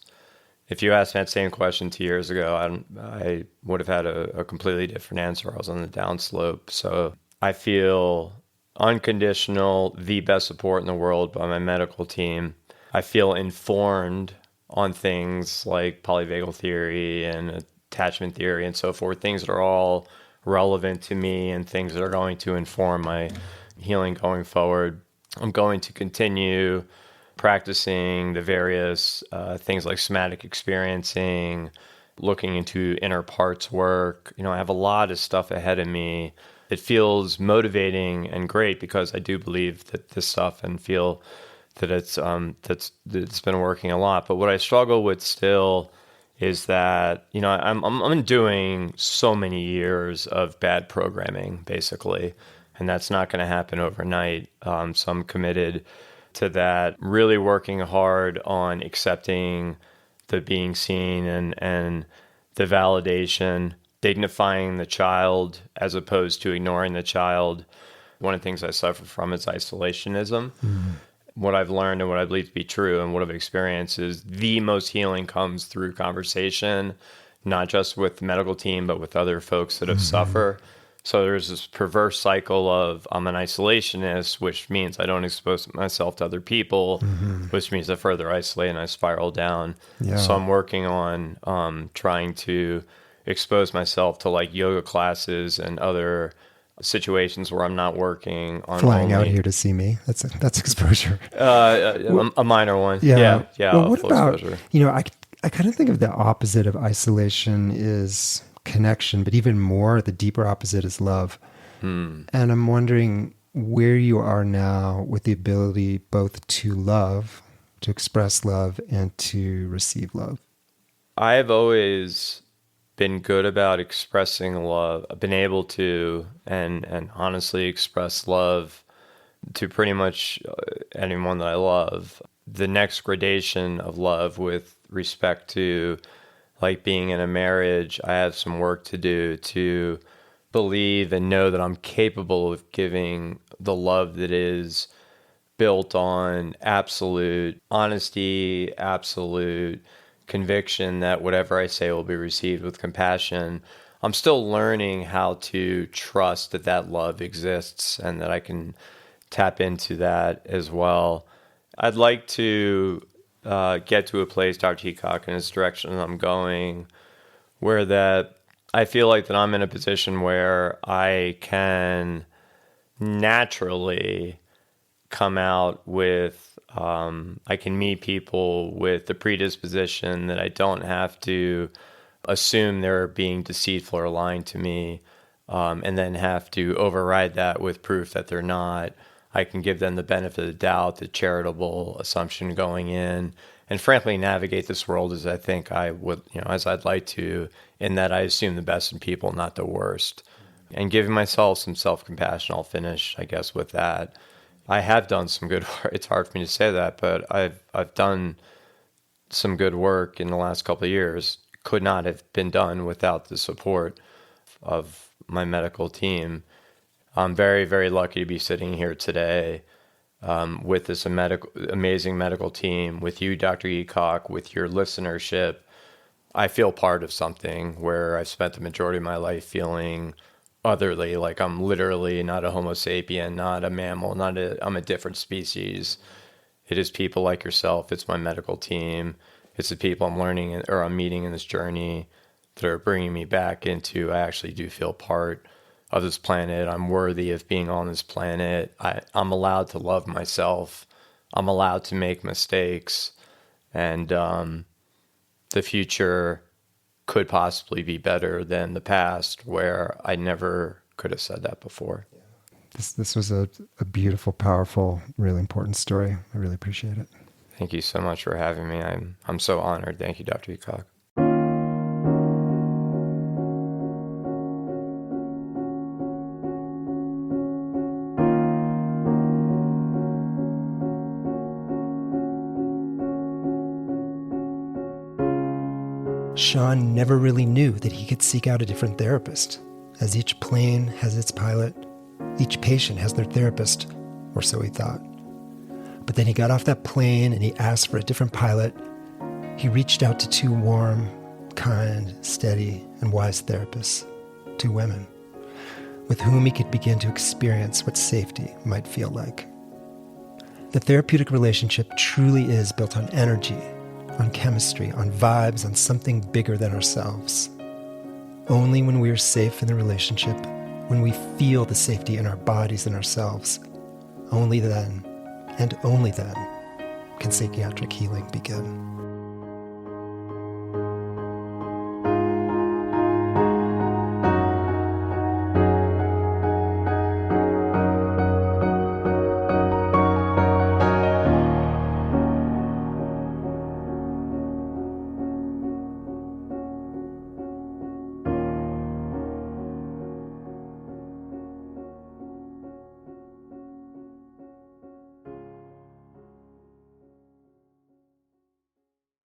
If you asked me that same question 2 years ago, I would have had a completely different answer. I was on the downslope. So I feel unconditional, the best support in the world by my medical team. I feel informed on things like polyvagal theory and attachment theory and so forth, things that are all relevant to me and things that are going to inform my healing going forward. I'm going to continue practicing the various things like somatic experiencing, looking into inner parts work. I have a lot of stuff ahead of me. It feels motivating and great because I do believe that this stuff and feel that it's been working a lot. But what I struggle with still is that I'm doing so many years of bad programming basically, and that's not going to happen overnight. So I'm committed to that, really working hard on accepting the being seen and the validation, dignifying the child as opposed to ignoring the child. One of the things I suffer from is isolationism. Mm-hmm. What I've learned and what I believe to be true and what I've experienced is the most healing comes through conversation, not just with the medical team, but with other folks that have suffered. So there's this perverse cycle of I'm an isolationist, which means I don't expose myself to other people, which means I further isolate and I spiral down. Yeah. So I'm working on trying to expose myself to like yoga classes and other situations where I'm not working on flying out here to see me. That's exposure. A minor one. Yeah. Yeah. Well, what about exposure. I kind of think of the opposite of isolation is connection, but even more, the deeper opposite is love. And I'm wondering where you are now with the ability both to love, to express love, and to receive love. I've always been good about expressing love. I've been able to and honestly express love to pretty much anyone that I love. The next gradation of love with respect to like being in a marriage, I have some work to do to believe and know that I'm capable of giving the love that is built on absolute honesty, absolute conviction that whatever I say will be received with compassion. I'm still learning how to trust that that love exists and that I can tap into that as well. I'd like to get to a place, Dr. Heacock, in this direction I'm going, where that I feel like that I'm in a position where I can naturally come out with, I can meet people with the predisposition that I don't have to assume they're being deceitful or lying to me, and then have to override that with proof that they're not. I can give them the benefit of the doubt, the charitable assumption going in, and frankly navigate this world as I think I would, as I'd like to, in that I assume the best in people, not the worst. And giving myself some self-compassion, I'll finish, I guess, with that. I have done some good work. It's hard for me to say that, but I've done some good work in the last couple of years. Could not have been done without the support of my medical team. I'm very, very lucky to be sitting here today with this amazing medical team, with you, Dr. Heacock, with your listenership. I feel part of something where I've spent the majority of my life feeling otherly, like I'm literally not a Homo sapien, not a mammal, I'm a different species. It is people like yourself. It's my medical team. It's the people I'm learning or I'm meeting in this journey that are bringing me back into, I actually do feel part of this planet. I'm worthy of being on this planet. I'm allowed to love myself. I'm allowed to make mistakes. And the future could possibly be better than the past, where I never could have said that before. This was a beautiful, powerful, really important story. I really appreciate it. Thank you so much for having me. I'm so honored. Thank you, Dr. Heacock. Sean never really knew that he could seek out a different therapist, as each plane has its pilot, each patient has their therapist, or so he thought. But then he got off that plane and he asked for a different pilot. He reached out to two warm, kind, steady, and wise therapists, two women, with whom he could begin to experience what safety might feel like. The therapeutic relationship truly is built on energy, on chemistry, on vibes, on something bigger than ourselves. Only when we are safe in the relationship, when we feel the safety in our bodies and ourselves, only then, and only then, can psychiatric healing begin.